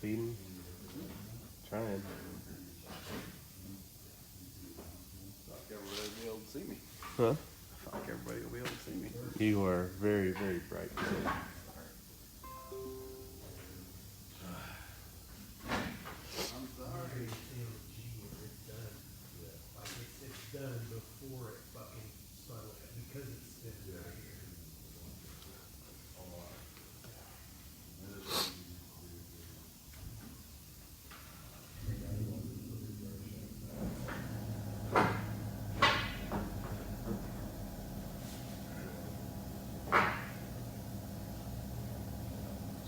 speeding. Trying. I feel like everybody will be able to see me. Huh? I feel like everybody will be able to see me. You are very, very bright today. I'm sorry. It's done before it fucking started because it's been right here.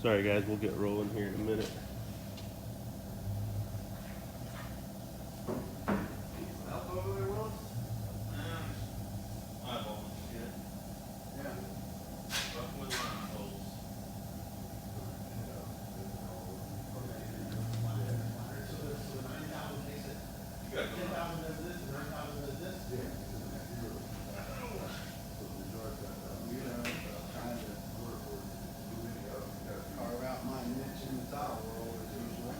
Sorry guys, we'll get rolling here in a minute. Up over there, Willis? Eyeballs and shit. Yeah. Fucking with eyeballs. So 9,000 makes it, You got 10,000 does this and 9,000 does this? Carve out my niche in the tile world is usually.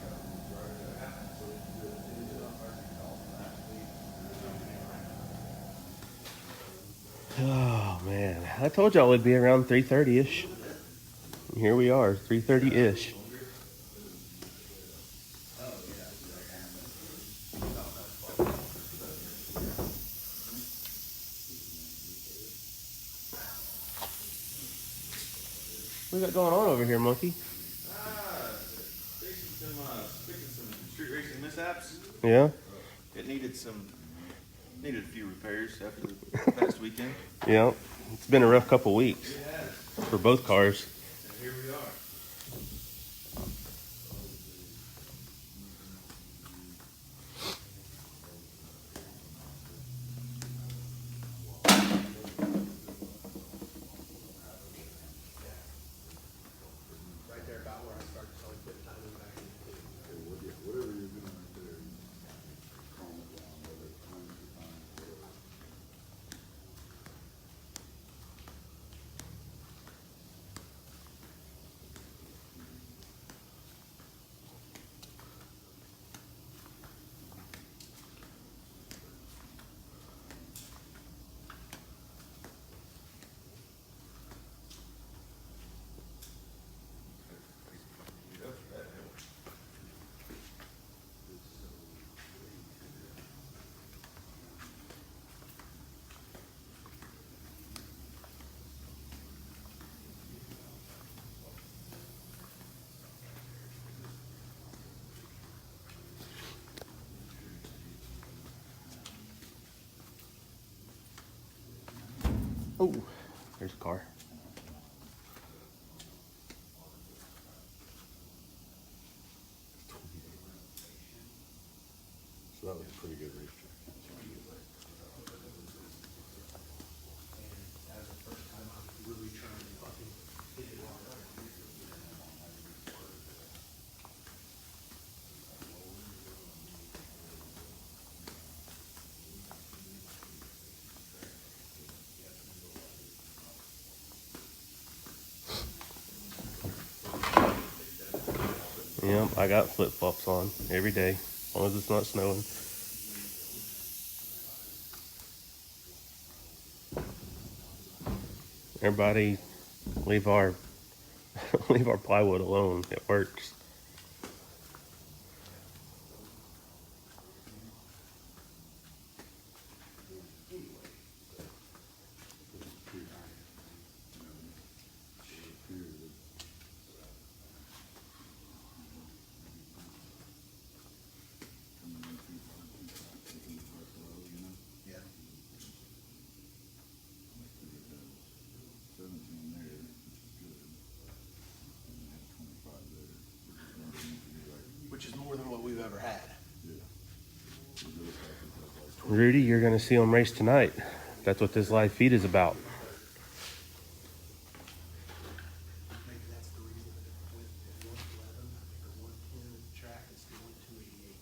Oh man, I told y'all it'd be around 3:30ish. Here we are, 3:30ish. What we got going on over here, Monkey? Fixing some street racing mishaps. Yeah? It needed a few repairs after the past weekend. Yeah. It's been a rough couple weeks for both cars. And here we are. Right there about where I started, so I put timing back in. Whatever you're doing right there, calm it down, whether it's time to time, whatever. Oh, there's a car. So that was a pretty good racetrack. That was the first time I was really trying to fucking hit it hard. Yep, I got flip flops on every day, as long as it's not snowing. Everybody, leave our leave our plywood alone. It works. Yeah. 17 there, which is good. And you had 25 there, which is one thing to be like, Which is more than what we've ever had. yeah. You really have to have like Rudy, you're gonna see them race tonight. That's what this live feed is about. Maybe that's the reason that it went at 111, I think, or 110 track, it's going 288.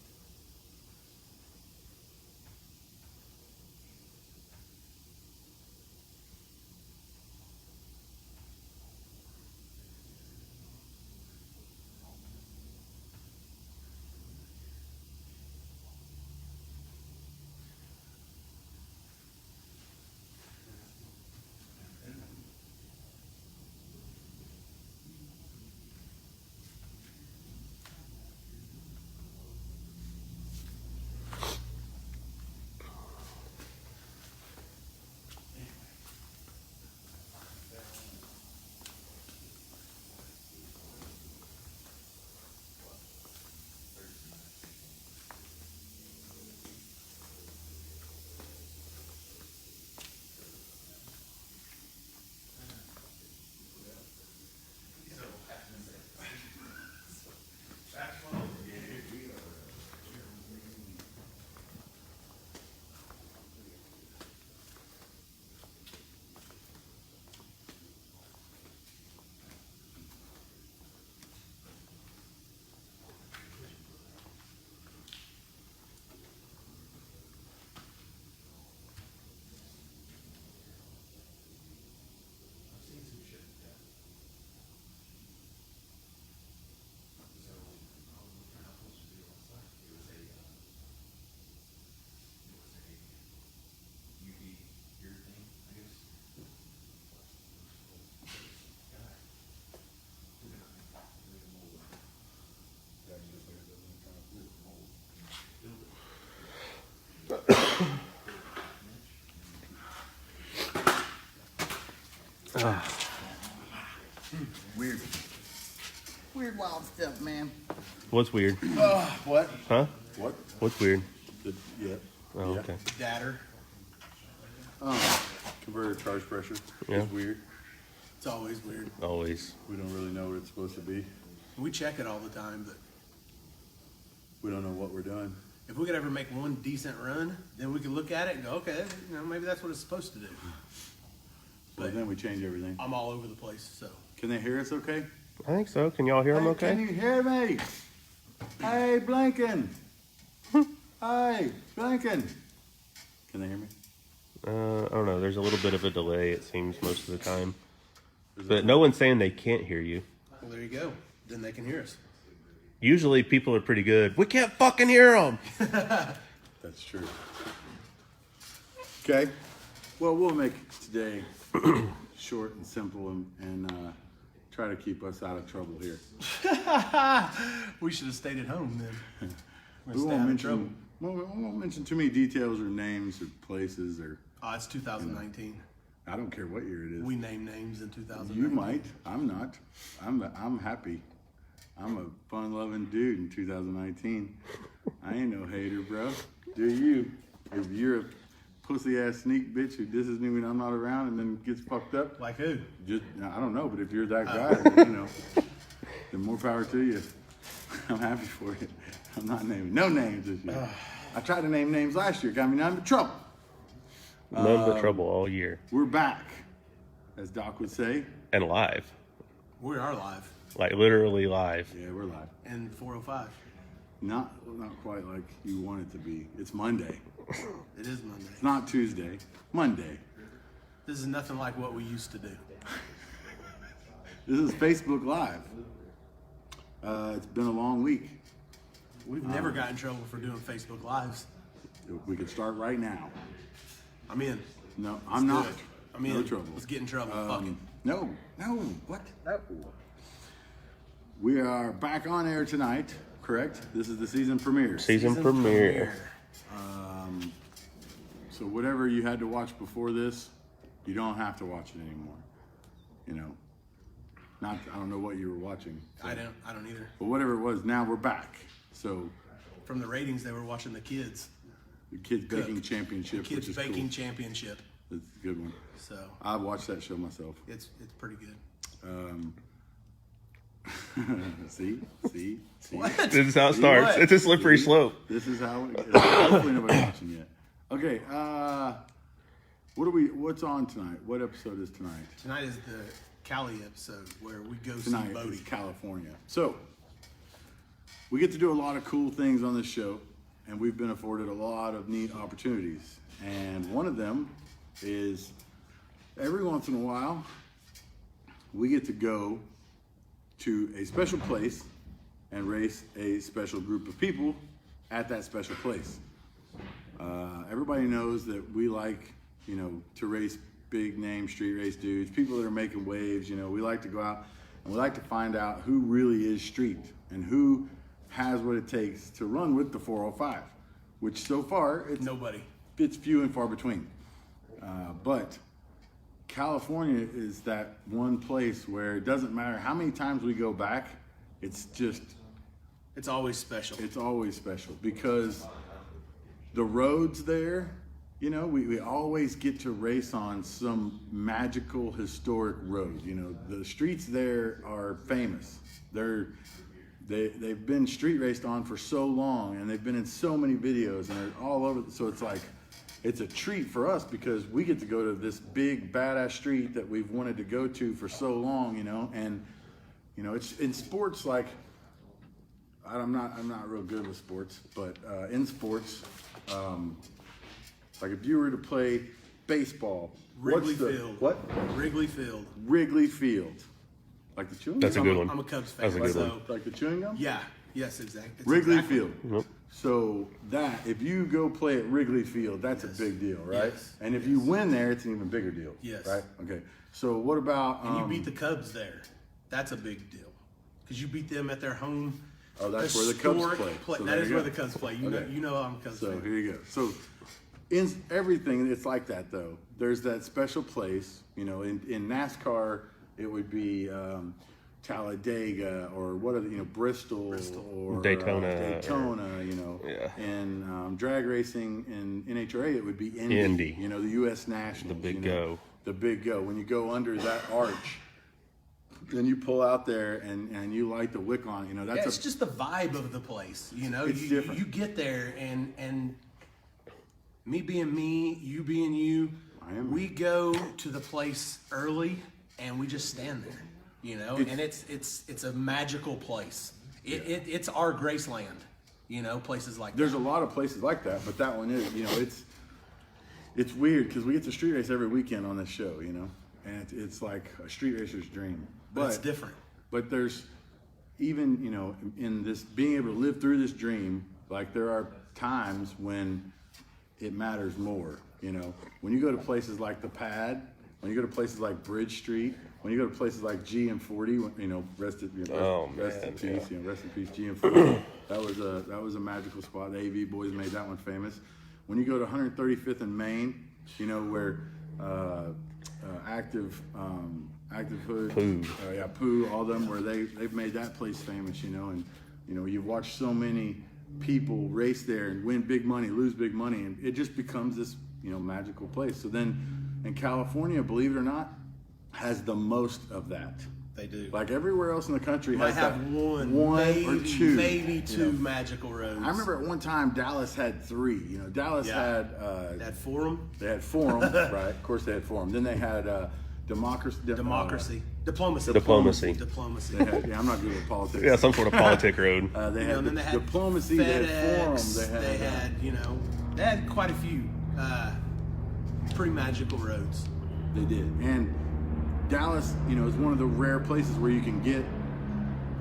Weird. Weird wild stuff, man. What's weird? What? Huh? What? What's weird? Yeah. Oh, Yeah. okay. Datter. Converter charge pressure Yeah. is weird. It's always weird. Always. We don't really know what it's supposed to be. We check it all the time, but We don't know what we're doing. if we could ever make one decent run, then we could look at it and go, okay, maybe that's what it's supposed to do. But But then we change everything. I'm all over the place, so. Can they hear us okay? I think so. Can y'all hear him Can okay? you hear me? Hey, Blinken. Hey, Blinken. Can they hear me? I don't know. There's a little bit of a delay, it seems, most of the time. Is But that- no one's saying they can't hear you. Well, there you go. Then they can hear us. Usually people are pretty good. We can't fucking hear them. That's true. Okay. Well, we'll make today short and simple and try to keep us out of trouble here. We should have stayed at home then. We're We gonna stay out of trouble. we won't mention too many details or names or places or Oh, it's 2019. I don't care what year it is. We name names in 2019. You might. I'm not. I'm happy. I'm a fun-loving dude in 2019. I ain't no hater, bro. Do you? If you're a pussy-ass sneak bitch who disses me when I'm not around and then gets fucked up, Like who? just I don't know. But if you're that guy, then, then more power to you. I'm happy for it. I'm not naming no names this year. I tried to name names last year. Got me in trouble. None but trouble all year. We're back, as Doc would say. And live. We are live Like literally live. Yeah, we're live. in 405. Not quite like you want it to be. It's Monday. It is Monday. It's not Tuesday. Monday. This is nothing like what we used to do. This is Facebook Live. It's been a long week. We've never got in trouble for doing Facebook Lives. We could start right now. I'm in. No, I'm not. Do it. I'm in. No trouble. Let's get in trouble. Fuck it. No. What? No. We are back on air tonight, correct? This is the season premiere. Season premiere. So whatever you had to watch before this, you don't have to watch it anymore. You know. I don't know what you were watching. I don't either. But whatever it was, now we're back. So From the ratings, they were watching the kids. the Kids Cook. Baking Championship, Kids which is Baking cool. Championship. It's a good one. So I watched that show myself. it's pretty good. See? This is how it See starts. what? It's a slippery See? slope. This is how it is. Hopefully nobody's watching yet. Okay, what's on tonight? What episode is tonight? Tonight is the Cali episode where we go Tonight see Bodie. is California. So, we get to do a lot of cool things on this show, and we've been afforded a lot of neat opportunities. And one of them is every once in a while, we get to go to a special place and race a special group of people at that special place. Everybody knows that we like, to race big name street race dudes, people that are making waves. We like to go out and we like to find out who really is street and who has what it takes to run with the 405, which so far Nobody. it's few and far between. But California is that one place where it doesn't matter how many times we go back, it's always special. it's always special because the roads there, we always get to race on some magical historic road. The streets there are famous. They've been street raced on for so long, and they've been in so many videos, and they're all over. So it's like, it's a treat for us because we get to go to this big badass street that we've wanted to go to for so long, and it's in sports like. I'm not real good with sports, but in sports, like if you were to play baseball, Wrigley what's the Field. what? Wrigley Field. Wrigley Field, like the chewing That's a gum. good one. I'm a Cubs fan. That's a good so one. Like the chewing gum. yeah, yes, exactly. Wrigley exactly. Field. Yep. So that if you go play at Wrigley Field, that's Yes. a big deal, right? Yes. And if you win there, it's an even bigger deal. Yes. Right. Okay. So what about? And you beat the Cubs there. That's a big deal because you beat them at their home. Oh, that's where the Cubs historic play. So that there is you where go. the Cubs play. Okay. You know I'm a Cubs So fan. here you go. So in everything, it's like that though. There's that special place, in NASCAR, it would be Talladega or what are Bristol or Daytona, yeah. And drag racing in NHRA, it would be Indy. The U.S. Nationals. The big go. The big go. When you go under that arch, then you pull out there and you light the wick on it. That's it's just the vibe of the place. It's different. You get there and me being me, you being you, we go to the place early and we just stand there, and it's a magical place. It's our Graceland, places like There's that. a lot of places like that, but that one is, it's weird because we get to street race every weekend on this show, and it's like a street racer's dream. But it's different. But there's even, in this being able to live through this dream, like there are times when it matters more, when you go to places like the Pad, when you go to places like Bridge Street, when you go to places like GM40, rest in peace, rest in peace, GM40. That was a magical spot. The AV boys made that one famous. When you go to 135th and Main, where Active Hood, Pooh, all them, where they've made that place famous, and you've watched so many people race there and win big money, lose big money, and it just becomes this magical place. So then in California, believe it or not, has the most of that. They do. Like everywhere else in the country Might has have that one maybe two magical roads. I remember at one time Dallas had 3. Dallas had that Forum. They had Forum, right? Of course they had Forum. Then they had Diplomacy. Diplomacy. They had, I'm not good at politics. Yeah, some sort of politic road. They had then they had Diplomacy. FedEx, they had Forum. they had quite a few pretty magical roads. They did. And Dallas, is one of the rare places where you can get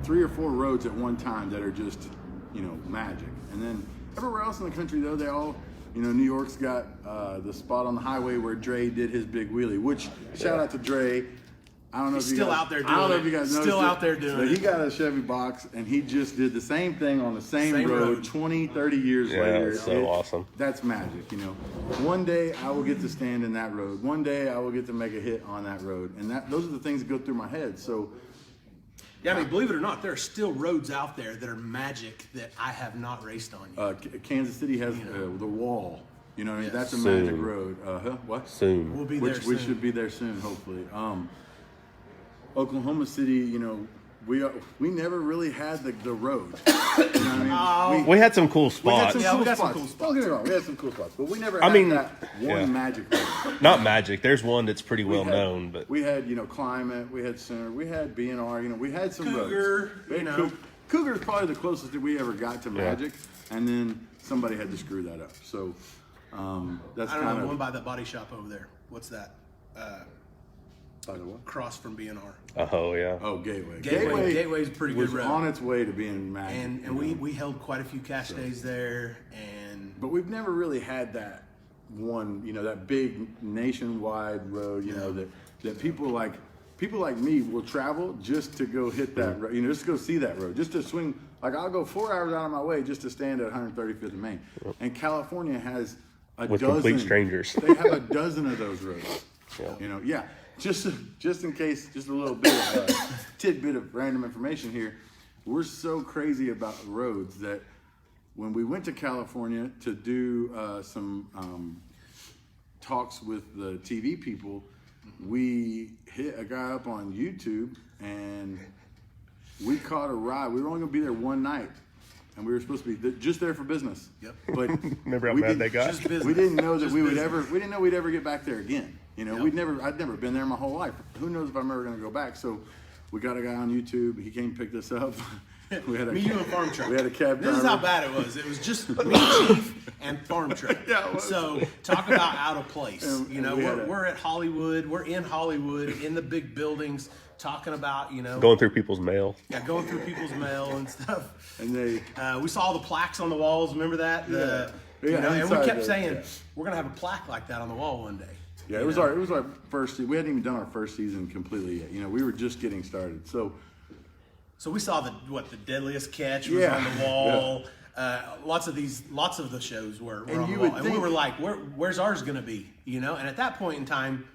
3 or 4 roads at one time that are just, magic. And then everywhere else in the country, though, they all, New York's got the spot on the highway where Dre did his big wheelie, which, shout out to Dre. I don't know He's if you still guys, out there doing I don't know it. if you guys noticed Still it, out there doing but it. he got a Chevy box, and he just did the same thing on the same road 20, 30 years later. It's so awesome. That's magic, One day I will get to stand in that road. One day I will get to make a hit on that road. And those are the things that go through my head. So, yeah, believe it or not, there are still roads out there that are magic that I have not raced on yet. Kansas City has the Wall. Yes. That's a Soon. magic road. What? Soon. We'll be there soon. We should be there soon, hopefully. Oklahoma City, we never really had the road. We had some cool spots. we got some cool spots. Don't get me wrong, we had some cool spots, but we never had that one magic road. Not magic. There's one that's pretty well known, but we had Climate, we had Center, we had BNR, we had some Cougar, roads. Cougar is probably the closest that we ever got to magic, and then somebody had to screw that up. So that's I don't kind know, of one by the body shop over there. What's that? by the what? Across from BNR. oh yeah. Oh, Gateway. Gateway's a pretty good was road. on its way to being magic. And we held quite a few cash days there, and But we've never really had that one, that big nationwide road, that people like me will travel just to go hit that road, just to go see that road, just to swing. Like I'll go 4 hours out of my way just to stand at 135th and Main. And California has a With dozen. complete strangers. They have a dozen of those roads. Just in case, just a little bit of tidbit of random information here. We're so crazy about roads that when we went to California to do some talks with the TV people, we hit a guy up on YouTube and we caught a ride. We were only going to be there one night, and we were supposed to be just there for business. Yep. But Remember how we mad didn't- they got? just business. we didn't know that Just we would business. ever. We didn't know we'd ever get back there again. I'd Yep. never been there my whole life. Who knows if I'm ever going to go back? So we got a guy on YouTube. He came and picked us up. We had me, you, and farm truck. We had a cab driver. This is how bad it was. It was just me, Chief, and farm truck. Yeah, it was. So talk about out of place. And we had We're at Hollywood. We're in Hollywood, in the big buildings, talking about Going through people's mail. going through people's mail and stuff. And they. We saw all the plaques on the walls. Remember that? Yeah, and we inside kept the- saying yeah. we're gonna have a plaque like that on the wall one day. Yeah, it was our first. We hadn't even done our first season completely yet. We were just getting started. So So we saw the deadliest catch was on the wall. lots of the shows were And on you the wall, would and we think- were like, where's ours gonna be? You know, and at that point in time,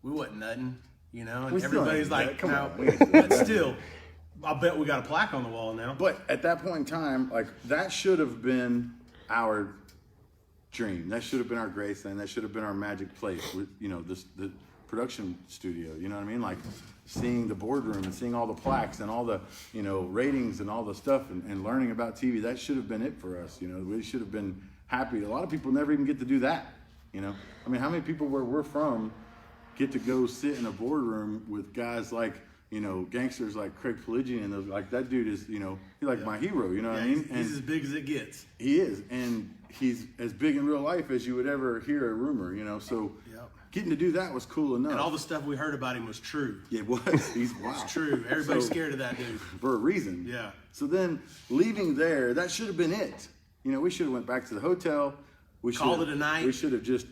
we wasn't nothing. You know, and We still everybody's ain't like, that. Come no, on, we ain't doing but that. still, I bet we got a plaque on the wall now. But at that point in time, like that should have been our dream. That should have been our Graceland. That should have been our magic place. With the production studio. You know what I mean? Like seeing the boardroom and seeing all the plaques and all the ratings and all the stuff and learning about TV. That should have been it for us. You know, we should have been happy. A lot of people never even get to do that. You know, I mean, how many people where we're from get to go sit in a boardroom with guys like, gangsters like Craig Pelagian and those, like that dude is, he's like my hero, you know what I mean? He's as big as it gets. He is, and he's as big in real life as you would ever hear a rumor, so Yep. getting to do that was cool enough. And all the stuff we heard about him was true. Yeah, it was. He's wow. It's true. Everybody's So- scared of that dude. For a reason. Yeah. So then leaving there, that should have been it. We should have went back to the hotel. We Called should it have- a night. We should have just,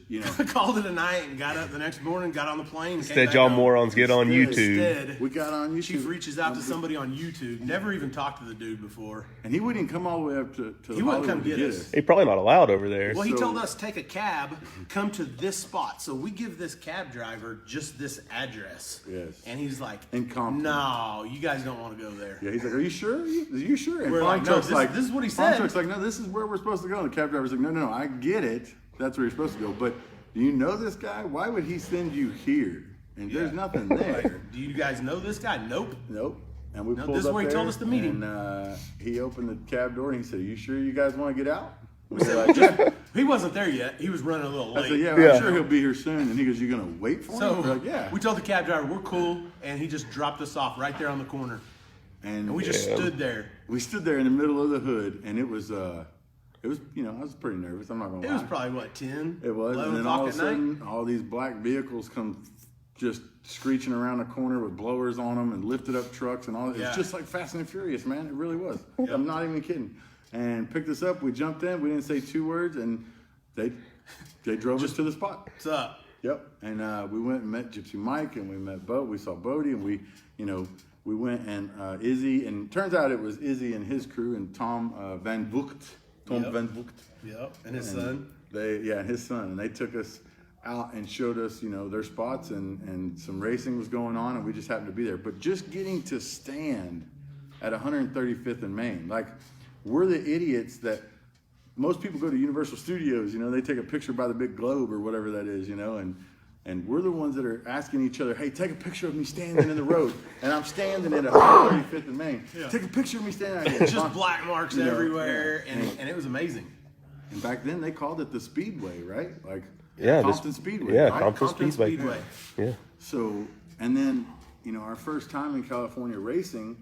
Called it a night and got up the next morning, got on the plane. and came Instead, back y'all home. morons get on YouTube. Instead, we got on YouTube. Chief reaches out to somebody on YouTube. Never even talked to the dude before. And he wouldn't come all the way up to He wouldn't come Hollywood to get us. They're probably not allowed over there. Well, he So- told us take a cab, come to this spot. So we give this cab driver just this address. Yes. And he's like, In Compton. no, you guys don't want to go there. Yeah, he's like, are you sure? Are you sure? And We're like, no, Truck's this is what he Farm said. Truck's like, no, this is where we're supposed to go. And the cab driver's like, no, I get it. That's where you're supposed to go. But do you know this guy? Why would he send you here? And there's nothing there. Do you guys know this guy? Nope. Nope. And we No, pulled this is up where he there, told us to meet him. And he opened the cab door and he said, are you sure you guys want to get out? We were like, yeah. He wasn't there yet. He was running a little late. I said, yeah, Yeah. I'm sure he'll be here soon. And he goes, you're going to wait for So him? We're like, yeah. we told the cab driver we're cool, and he just dropped us off right there on the corner. And we just stood there. We stood there in the middle of the hood, and it was I was pretty nervous. I'm not gonna lie. It was probably what 10. It was, 11 and then all o'clock of a at night. sudden, all these black vehicles come just screeching around the corner with blowers on them and lifted up trucks and all. Yeah. It's just like Fast and Furious, man. It really was. I'm not even kidding. And picked us up. We jumped in. We didn't say 2 words, and they drove us to the spot. What's up? Yep. And we went and met Gypsy Mike, and we met Bo. We saw Bodie, and we went and Izzy, and turns out it was Izzy and his crew and Tom Van Vugt. Tom Yep. Van Vugt. Yep. And his son. And his son, and they took us out and showed us, their spots, and some racing was going on, and we just happened to be there. But just getting to stand at 135th and Main, like we're the idiots that most people go to Universal Studios, they take a picture by the big globe or whatever that is, and we're the ones that are asking each other, hey, take a picture of me standing in the road, and I'm standing at 135th and Main. Yeah. Take a picture of me standing out here. Just black marks everywhere, yeah. and it was amazing. And back then they called it the Speedway, right? Like Yeah, Compton Speedway. Yeah, right? Compton Speedway. Yeah. So, and then, our first time in California racing,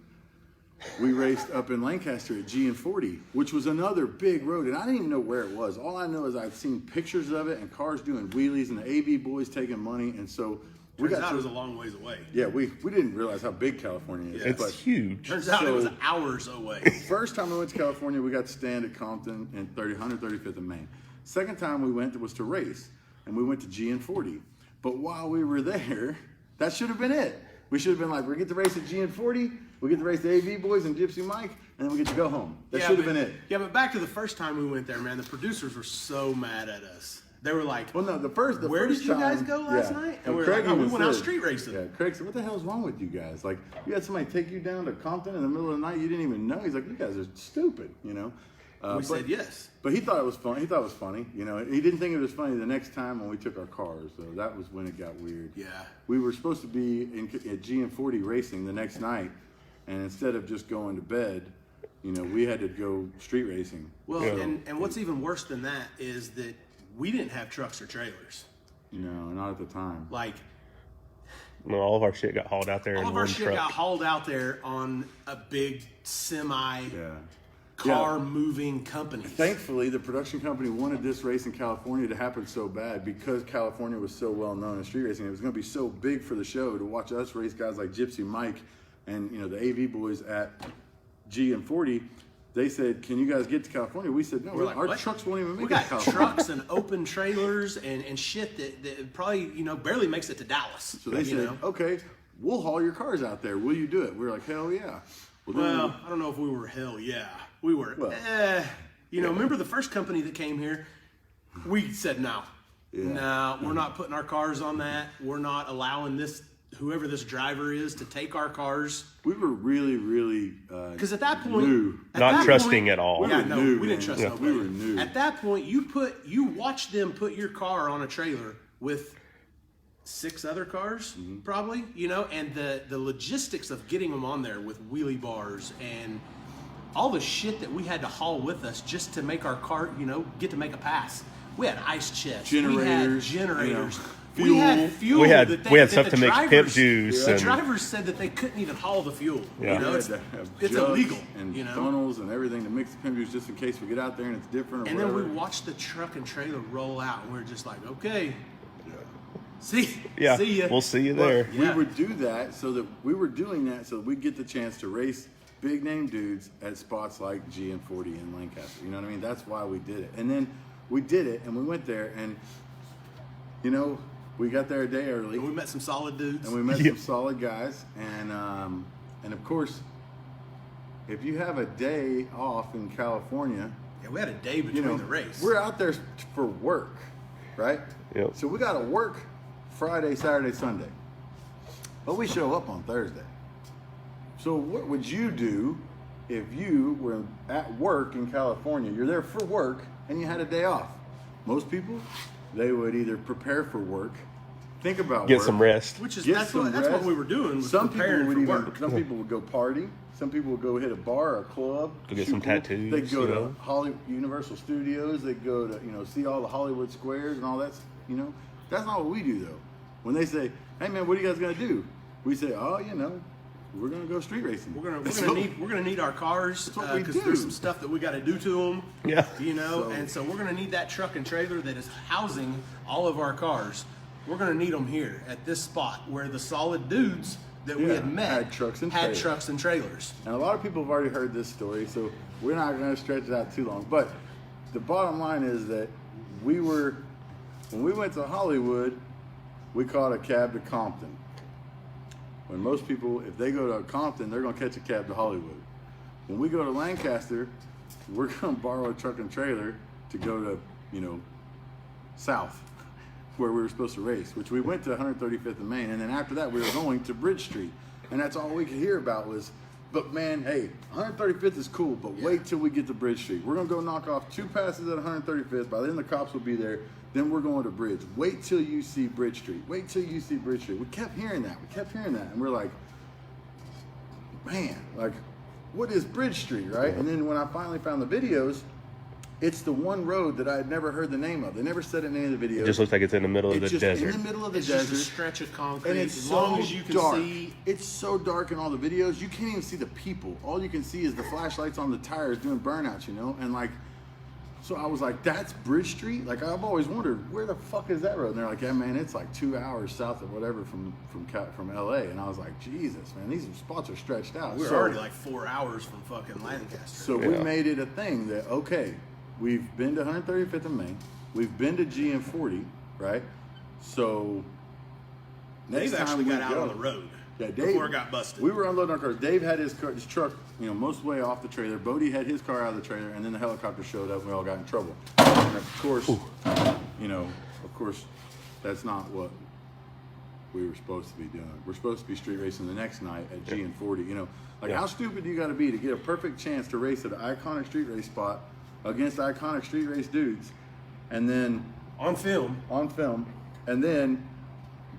we raced up in Lancaster at G&40, which was another big road, and I didn't even know where it was. All I know is I'd seen pictures of it and cars doing wheelies and the AV boys taking money, and so we Turns got out to, it was a long ways away. yeah, we didn't realize how big California is. It's but huge. Turns out it was So- hours away. First time we went to California, we got to stand at Compton and 135th and Main. Second time we went was to race, and we went to G&40. But while we were there, that should have been it. We should have been like, we get to race at G&40, we get to race the AV boys and Gypsy Mike, and then we get to go home. That should have been it. Yeah, but back to the first time we went there, man, the producers were so mad at us. They were like, Well, no, the first where first did you guys time- go last yeah. night? And Well, we were Craig like, oh, we even went out said- street racing. Yeah, Craig said, what the hell's wrong with you guys? Like, you had somebody take you down to Compton in the middle of the night you didn't even know. He's like, you guys are stupid, We but- said yes. But he thought it was fun. He thought it was funny. He didn't think it was funny the next time when we took our cars. So that was when it got weird. Yeah. We were supposed to be at G&40 racing the next night, and instead of just going to bed, we had to go street racing. Well, So, and what's even worse than that is that we didn't have trucks or trailers. not at the time. Like, No, all of our shit got hauled out there all in of our one shit truck. got hauled out there on a big semi Yeah. car moving company. Thankfully, the production company wanted this race in California to happen so bad because California was so well known in street racing. It was going to be so big for the show to watch us race guys like Gypsy Mike and the AV boys at G&40. They said, "Can you guys get to California?" We said, "No, We're like, our what? trucks won't even We make it got to California." trucks and open trailers and shit that probably barely makes it to Dallas. So they said, "Okay, we'll haul your cars out there. Will you do it?" We were like, "Hell yeah!" Then Well, I don't know if we were hell yeah. We were Well, You know, remember the first company that came here? We said no. Yeah. No, we're not putting our cars on that. We're not allowing whoever this driver is, to take our cars. We were really, really Because at that point, new. Not trusting at all. Yeah, were no, new, we didn't man. trust Yeah. nobody. We were new. At that point, you watch them put your car on a trailer with 6 other cars, probably, you know, and the logistics of getting them on there with wheelie bars and all the shit that we had to haul with us just to make our car, you know, get to make a pass. We had ice chests. Generators, We had generators. you know, We had fuel. We had that stuff the to make pimp drivers- juice The and- drivers said that they couldn't even haul the fuel. Yeah. You know, We it's, had to have it's jugs illegal. and You know, funnels and everything to mix the pimp juice just in case we get out there and it's different or and whatever. then we watched the truck and trailer roll out, and we are just like, okay, see Yeah, ya. we'll see you But there. Yeah. we would do that so that we were doing that so that we'd get the chance to race big name dudes at spots like GN40 in Lancaster. You know what I mean? That's why we did it. And then we did it and we went there and, you know, we got there a day early And we met some solid dudes. and we met Yeah. some solid guys. And of course, if you have a day off in California, Yeah, we had a day between you know, the race. we're out there for work, right? Yep. So we got to work Friday, Saturday, Sunday. But we show up on Thursday. So what would you do if you were at work in California? You're there for work and you had a day off. Most people, they would either prepare for work, think about Get work, some rest. Which is get that's some what rest. we were doing. Was Some people preparing would for even. work. Some people would go party. Some people would go hit a bar or a club. Go get shoot some pool. tattoos, They'd go you to know? Hollywood, Universal Studios. They'd go to see all the Hollywood squares and all that. You know, that's not what we do though. When they say, "Hey man, what are you guys gonna do?" We say, "Oh, we're gonna go street racing. We're gonna So- need our cars That's what we because do. there's some stuff that we got to do to them. Yeah. You know, So- and so we're gonna need that truck and trailer that is housing all of our cars. We're gonna need them here at this spot where the solid dudes that we Yeah, had met had trucks and trailers. And a lot of people have already heard this story, so we're not going to stretch it out too long. But the bottom line is that when we went to Hollywood, we caught a cab to Compton. When most people, if they go to Compton, they're going to catch a cab to Hollywood. When we go to Lancaster, we're going to borrow a truck and trailer to go to, south, where we were supposed to race, which we went to 135th and Main, and then after that we were going to Bridge Street, and that's all we could hear about was, but man, hey, 135th is cool, but wait till we get to Bridge Street. We're gonna go knock off 2 passes at 135th. By then the cops will be there. Then we're going to Bridge. Wait till you see Bridge Street. Wait till you see Bridge Street. We kept hearing that. And we're like, man, like, what is Bridge Street, right? And then when I finally found the videos, it's the one road that I had never heard the name of. They never said it in any of the videos. It just looks like it's in the middle of It's the just desert. in the middle of the It's desert. just a stretch of concrete. And it's as so long as you can dark. see. It's so dark in all the videos. You can't even see the people. All you can see is the flashlights on the tires doing burnouts, And like, so I was like, that's Bridge Street? Like, I've always wondered, where the fuck is that road? And they're like, yeah, man, it's like 2 hours south of whatever from LA. And I was like, Jesus, man, these spots are stretched out. We're So- already like 4 hours from fucking Lancaster. So we made it a thing that, okay, we've been to 135th and Main. We've been to GN40, right? So next Dave time actually we got out go- on the road Yeah, Dave, before it got busted. We were unloading our cars. Dave had his truck, most way off the trailer. Bodie had his car out of the trailer, and then the helicopter showed up, and we all got in trouble. And of course, that's not what we were supposed to be doing. We're supposed to be street racing the next night at GN40. How stupid do you got to be to get a perfect chance to race at an iconic street race spot against iconic street race dudes, and on film. and then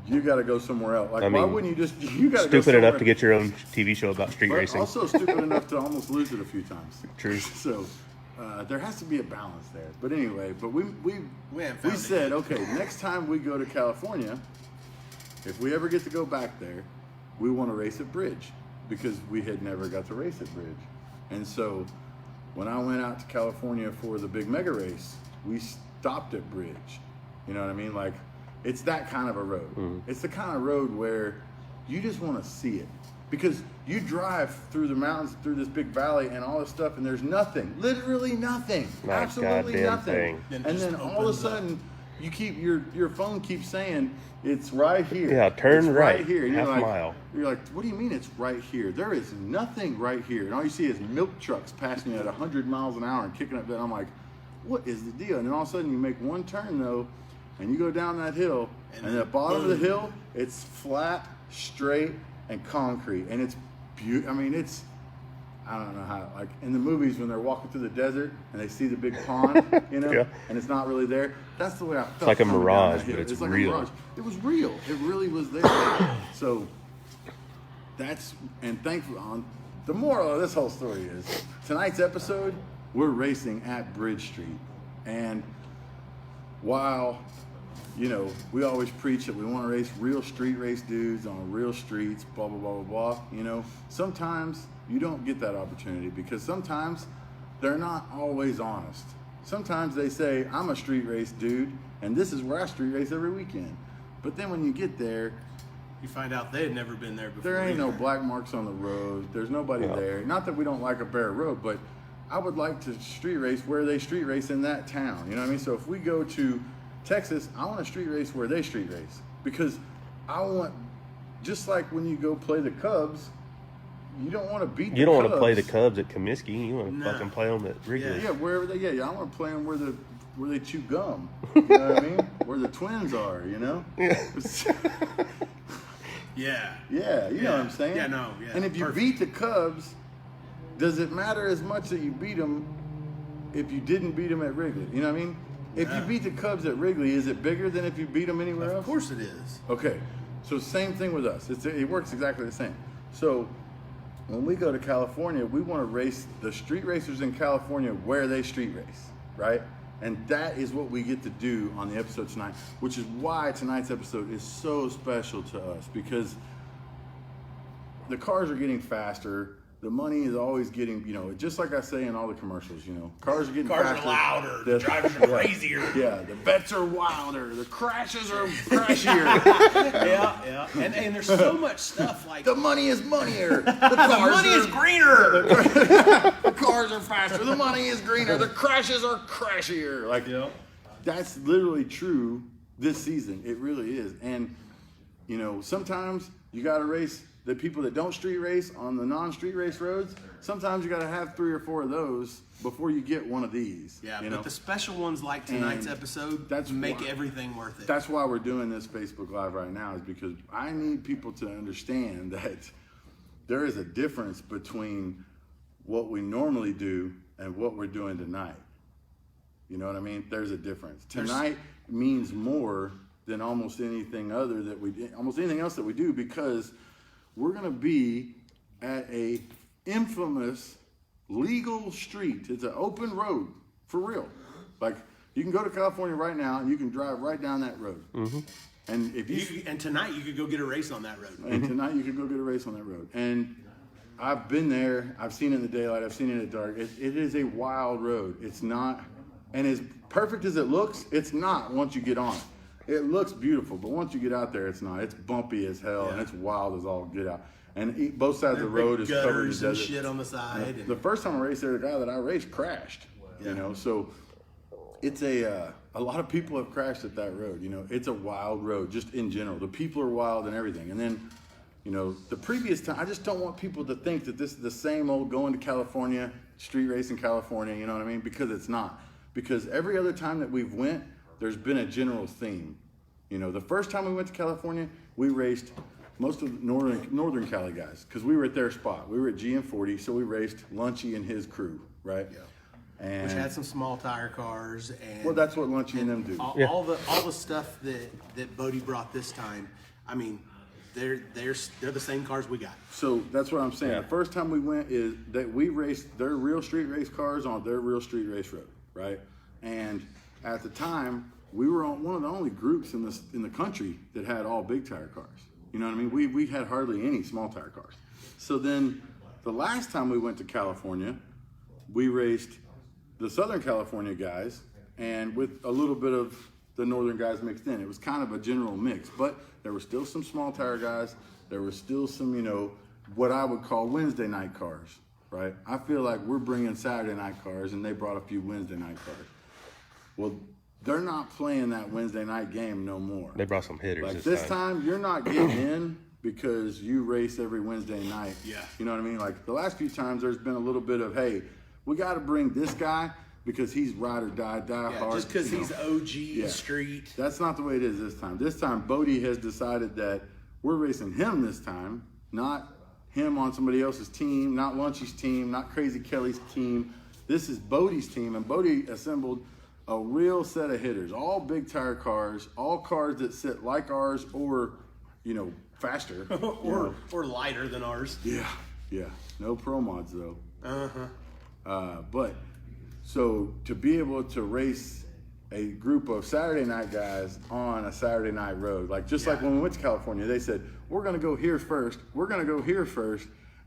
you got to go somewhere else. Like, I why mean, wouldn't you just? You got to go Stupid enough somewhere- to get your own TV show about street but racing. also stupid enough to almost lose it a few times. True. So there has to be a balance there. But anyway, we haven't found it said, okay, next time we go to California, if we ever get to go back there, we want to race at Bridge because we had never got to race at Bridge. And so when I went out to California for the big mega race, we stopped at Bridge. You know what I mean? Like, it's that kind of a road. It's the kind of road where you just want to see it. Because you drive through the mountains, through this big valley and all this stuff, and there's nothing. Literally nothing. Not a Absolutely goddamn nothing. thing. Then it And just then all of a opens up. sudden, you keep your phone keeps saying it's right here. Yeah, turn it's right here. And half you're like, mile. You're like, what do you mean it's right here? There is nothing right here. And all you see is milk trucks passing you at 100 miles an hour and kicking up. And I'm like, what is the deal? And then all of a sudden you make one turn though, and you go down that hill, and at the bottom of the hill, it's flat, straight, and concrete, and it's beautiful. I mean, it's, I don't know how, like in the movies when they're walking through the desert and they see the big pond, you know, Yeah. and it's not really there. That's the way I felt. like a coming down mirage, that hill. but it's like real. a mirage. It was real. It really was there. So and thankfully, the moral of this whole story is tonight's episode, we're racing at Bridge Street. And while, you know, we always preach that we want to race real street race dudes on real streets, blah, blah, blah, blah, blah, you know, sometimes you don't get that opportunity because sometimes they're not always honest. Sometimes they say, I'm a street race dude, and this is where I street race every weekend. But then when you get there, You find out they had never been there before. there ain't no either. black marks on the road. There's nobody there. Not that we don't like a bare road, but I would like to street race where they street race in that town. You know what I mean? So if we go to Texas, I want to street race where they street race because I want, just like when you go play the Cubs, you don't want to beat the You don't Cubs. want to play the Cubs at Comiskey. You want to No. fucking play them at Wrigley. Yeah, wherever they. Yeah, I want to play them where they chew gum. You know what I mean? Where the Twins are. You know. Yeah. Yeah, you know what I'm saying? Yeah, no, yeah, And if you perfect. beat the Cubs, does it matter as much that you beat them if you didn't beat them at Wrigley? You know what I mean? If you Yeah. beat the Cubs at Wrigley, is it bigger than if you beat them anywhere else? Of course it is. Okay, so same thing with us. It works exactly the same. So when we go to California, we want to race the street racers in California where they street race, right? And that is what we get to do on the episode tonight, which is why tonight's episode is so special to us because the cars are getting faster. The money is always getting, you know, just like I say in all the commercials, you know, cars are getting Cars faster. are louder. The drivers are crazier. Yeah, the bets are wilder. The crashes are crashier. Yeah. And there's so much stuff like The money is moneyer. The the cars money are, is greener. the cars are faster. The money is greener. The crashes are crashier. Like, that's literally true this season. It really is. And, you know, sometimes you got to race the people that don't street race on the non-street race roads. Sometimes you got to have 3 or 4 of those before you get one of these. Yeah, you but know? the special ones like tonight's And episode that's make why- everything worth it. That's why we're doing this Facebook Live right now, is because I need people to understand that there is a difference between what we normally do and what we're doing tonight. You know what I mean? There's a difference. Tonight means more than almost anything else that we do, because we're going to be at a infamous legal street. It's an open road for real. Like, you can go to California right now and you can drive right down that road. Mm-hmm. And if And tonight you could go get a race on that road. and tonight you could go get a race on that road. And I've been there. I've seen it in the daylight. I've seen it at dark. It is a wild road. It's not, and as perfect as it looks, it's not once you get on it. It looks beautiful, but once you get out there, it's not. It's bumpy as hell, and it's wild as all get out. And both sides of the road is covered in Gutters and desert. shit on the side. The first time I raced there, the guy that I raced crashed. You know, so it's a lot of people have crashed at that road. You know, it's a wild road just in general. The people are wild and everything. And then, you know, the previous time, I just don't want people to think that this is the same old going to California, street race in California. You know what I mean? Because it's not. Because every other time that we've went, there's been a general theme. You know, the first time we went to California, we raced most of the northern Cali guys because we were at their spot. We were at GM40, so we raced Lunchy and his crew, right? Yeah. And Which had some small tire cars and well, that's what Lunchy and them do. all the stuff that Bodie brought this time. I mean, they're the same cars we got. So that's what I'm saying. Yeah. The first time we went is that we raced their real street race cars on their real street race road, right? And at the time, we were on one of the only groups in the country that had all big tire cars. You know what I mean? We had hardly any small tire cars. So then the last time we went to California, we raced the Southern California guys and with a little bit of the Northern guys mixed in. It was kind of a general mix, but there were still some small tire guys. There were still some, you know, what I would call Wednesday night cars, right? I feel like we're bringing Saturday night cars and they brought a few Wednesday night cars. Well, they're not playing that Wednesday night game no more. They brought some hitters Like this this time, you're not getting in because you race every Wednesday night. Yeah. You know what I mean? Like the last few times, there's been a little bit of, hey, we got to bring this guy because he's ride or die hard. Just because you he's know. OG street. That's not the way it is this time. This time, Bodie has decided that we're racing him this time, not him on somebody else's team, not Lunchy's team, not Crazy Kelly's team. This is Bodie's team, and Bodie assembled a real set of hitters, all big tire cars, all cars that sit like ours or, you know, faster. or lighter than ours. Yeah. No pro mods though. Uh-huh. But so to be able to race a group of Saturday night guys on a Saturday night road, like just like when we went to California, they said, we're going to go here first,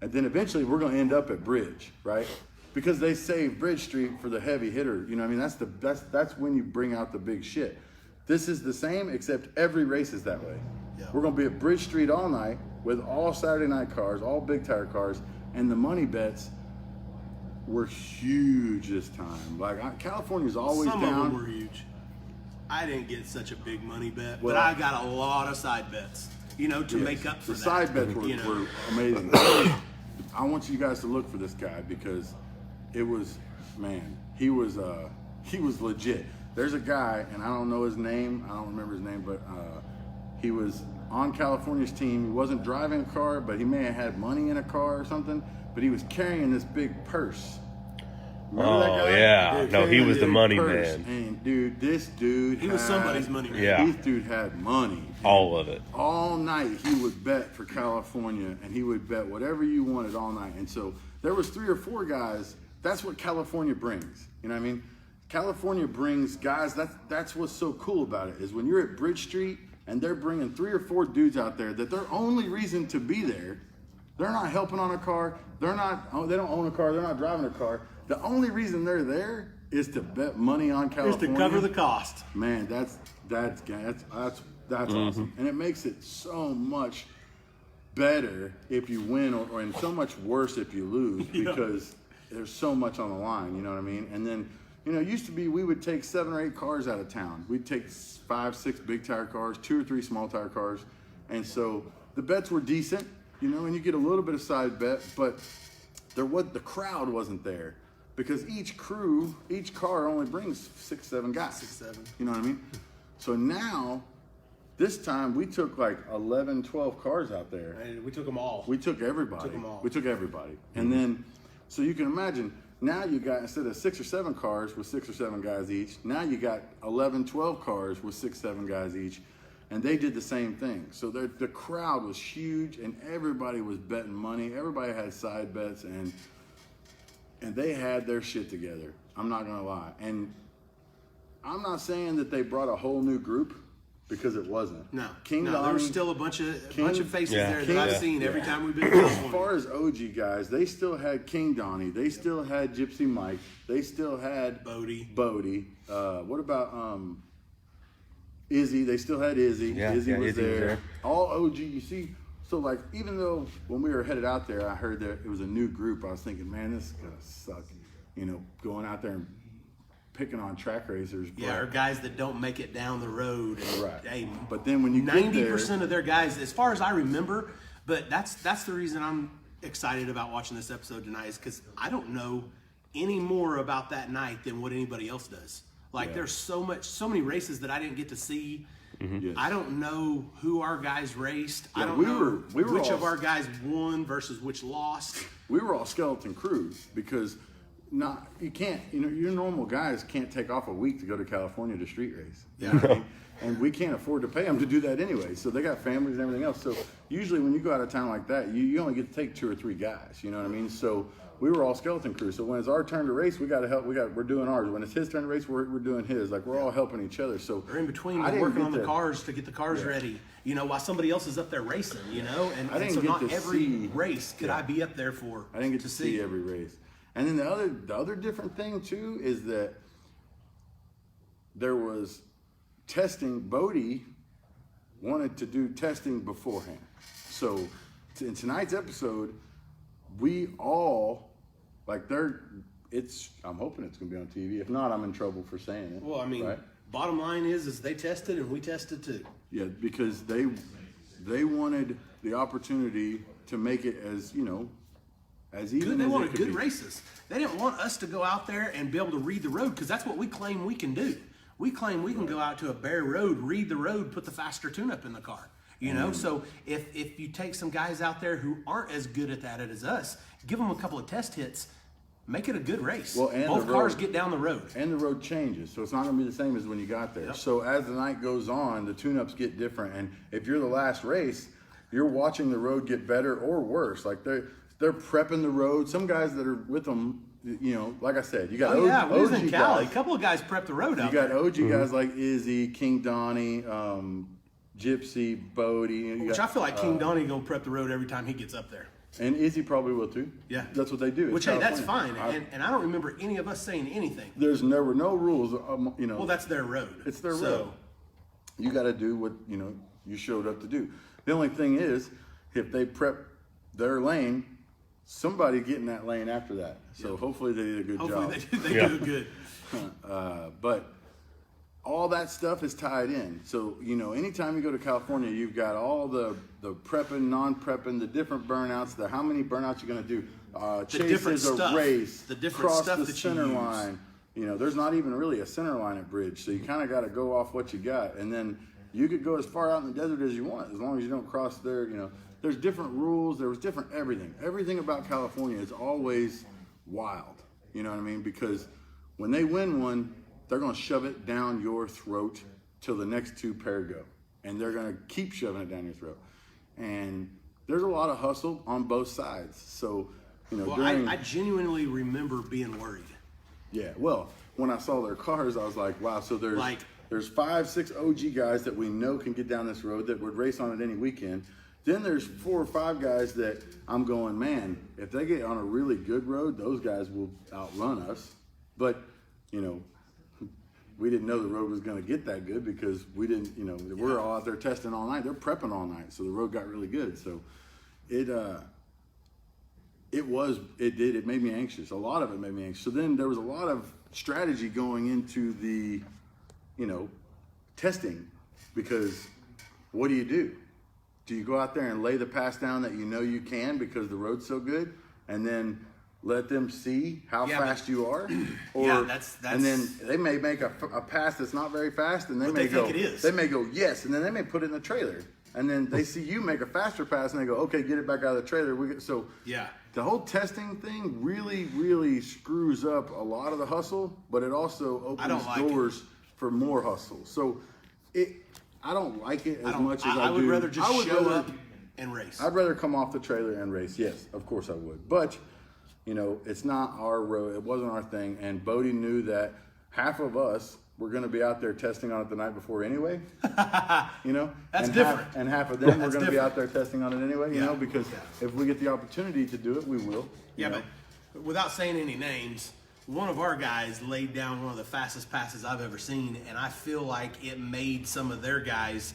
and then eventually we're going to end up at Bridge, right? Because they saved Bridge Street for the heavy hitter. You know what I mean? That's when you bring out the big shit. This is the same, except every race is that way. Yeah. We're going to be at Bridge Street all night with all Saturday night cars, all big tire cars, and the money bets were huge this time. Like California's always Some down. of them were huge. I didn't get such a big money bet, Well, but I got a lot of side bets, you know, to Yes. make up for the that. side bets were, you know. were amazing. I want you guys to look for this guy because it was, man, he was legit. There's a guy, and I don't know his name, I don't remember his name, but he was on California's team. He wasn't driving a car, but he may have had money in a car or something, but he was carrying this big purse. Remember that guy? Yeah. No, he carrying was a the big money purse. man. And dude, this dude He was somebody's money man. Yeah. This dude had money. All of it. All night he would bet for California, and he would bet whatever you wanted all night. And so there was 3 or 4 guys. That's what California brings. You know what I mean? California brings guys. That's what's so cool about it is when you're at Bridge Street and they're bringing 3 or 4 dudes out there that their only reason to be there, they're not helping on a car. They don't own a car. They're not driving a car. The only reason they're there is to bet money on California. Just to cover the cost. Man, that's awesome, and it makes it so much better if you win, or and so much worse if you lose because there's so much on the line. You know what I mean? And then it used to be we would take 7 or 8 cars out of town. We'd take 5, 6 big tire cars, 2 or 3 small tire cars, and so the bets were decent. And you get a little bit of side bet, but the crowd wasn't there. Because each car only brings 6, 7 guys. 6, 7. You know what I mean? So now, this time we took like 11, 12 cars out there. And we took them all. We took everybody. Took 'em all. We took everybody. And then, so you can imagine, now you got, instead of 6 or 7 cars with 6 or 7 guys each, now you got 11, 12 cars with 6, 7 guys each. And they did the same thing. So the crowd was huge and everybody was betting money. Everybody had side bets and they had their shit together. I'm not gonna lie. And I'm not saying that they brought a whole new group because it wasn't. No, King there Donnie, was still a bunch of faces Yeah. there King- that I've seen every yeah. time we've been to as California. far as OG guys, they still had King Donnie. They still had Gypsy Mike. They still had Bodie. What about Izzy? They still had Izzy. Yeah, Izzy yeah, was Izzy was there. there. All OG. You see, so like even though when we were headed out there, I heard that it was a new group. I was thinking, man, this is gonna suck. Going out there and picking on track racers. Yeah, or guys that don't make it down the road. And, Right. Hey, But then when you get there, 90% of their guys, as far as I remember, but that's the reason I'm excited about watching this episode tonight is because I don't know any more about that night than what anybody else does. Like there's so many races that I didn't get to see. Yes. I don't know who our guys raced. Yeah, I don't we know were which all- of our guys won versus which lost. we were all skeleton crews because you can't, your normal guys can't take off a week to go to California to street race. You know what I mean? And we can't afford to pay them to do that anyway. So they got families and everything else. So usually when you go out of town like that, you only get to take 2 or 3 guys. You know what I mean? So we were all skeleton crews. So when it's our turn to race, we got to help. We're doing ours. When it's his turn to race, we're doing his. Like we're all helping each other. So Or in between, I we're didn't working get on the to- cars to get the cars ready. While somebody else is up there racing. And I didn't so get not to every see- race could I be up there for. I didn't get to see every race. And then the other different thing too is that there was testing. Bodie wanted to do testing beforehand. So in tonight's episode, we all I'm hoping it's gonna be on TV. If not, I'm in trouble for saying it. Well, I mean, right? bottom line is they tested and we tested too. Yeah, because they wanted the opportunity to make it as, you know, as even They as wanted it could good be. races. They didn't want us to go out there and be able to read the road, because that's what we claim we can do. We claim we can go out to a bare road, read the road, put the faster tune-up in the car. You know, so if you take some guys out there who aren't as good at that as us, give them a couple of test hits, make it a good race. Well, and both the cars road- get down the road. And the road changes, so it's not going to be the same as when you got there. Yep. So as the night goes on, the tune-ups get different, and if you're the last race, you're watching the road get better or worse. Like they're prepping the road. Some guys that are with them, you know, like I said, you got Oh yeah, we was OG in Cali. A guys. couple of guys prepped the road You out got there. OG guys like Izzy, King Donnie, Gypsy, Bodie, and you Which got, I feel like King Donnie gonna prep the road every time he gets up there. and Izzy probably will too. Yeah. That's what they do. It's Which, hey, that's fine. California. And I don't remember any of us saying anything. There's never no rules. You know, Well, that's their road. it's their So, road. You got to do what you know you showed up to do. The only thing is, if they prep their lane, somebody get in that lane after that. So hopefully they did a good job. Hopefully they Yeah. do good. But all that stuff is tied in. So, you know, anytime you go to California, you've got all the prepping, non-prepping, the different burnouts, the how many burnouts you're going to do. different Chases a stuff. race, The different cross stuff the that you center use. line. You know, there's not even really a center line at Bridge. So you kind of got to go off what you got. And then you could go as far out in the desert as you want, as long as you don't cross there. You know, there's different rules. There was different everything. Everything about California is always wild. You know what I mean? Because when they win one, they're going to shove it down your throat till the next two pair go. And they're going to keep shoving it down your throat. And there's a lot of hustle on both sides. So, you know, Well, during... I genuinely remember being worried. Yeah, well, when I saw their cars, I was like, wow, so there's 5, 6 OG guys that we know can get down this road that would race on it any weekend. Then there's 4 or 5 guys that I'm going, man, if they get on a really good road, those guys will outrun us. But, you know, we didn't know the road was going to get that good because we didn't, you know, we're all out there testing all night. They're prepping all night, so the road got really good. So it made me anxious. A lot of it made me anxious. So then there was a lot of strategy going into the, you know, testing, because what do you do? Do you go out there and lay the pass down that you know you can because the road's so good, and then let them see how Yeah, fast you are? Or, Yeah, that's- and then they may make a pass that's not very fast, and they But may they go, think it is. they may go, yes, and then they may put it in the trailer. And then they see you make a faster pass, and they go, okay, get it back out of the trailer. So Yeah. the whole testing thing really, really screws up a lot of the hustle, but it also opens like it. doors for more hustle. So I don't like it as much as I do. I would rather just I would show rather- up and race. I'd rather come off the trailer and race. Yes, of course I would. But, you know, it's not our road. It wasn't our thing. And Bodie knew that half of us were going to be out there testing on it the night before anyway. You know? That's and different. And half of them were That's going to be out different. there testing on it anyway, you Yeah. know, because if we get the opportunity to do it, we will. you Yeah, know? but without saying any names, one of our guys laid down one of the fastest passes I've ever seen, and I feel like it made some of their guys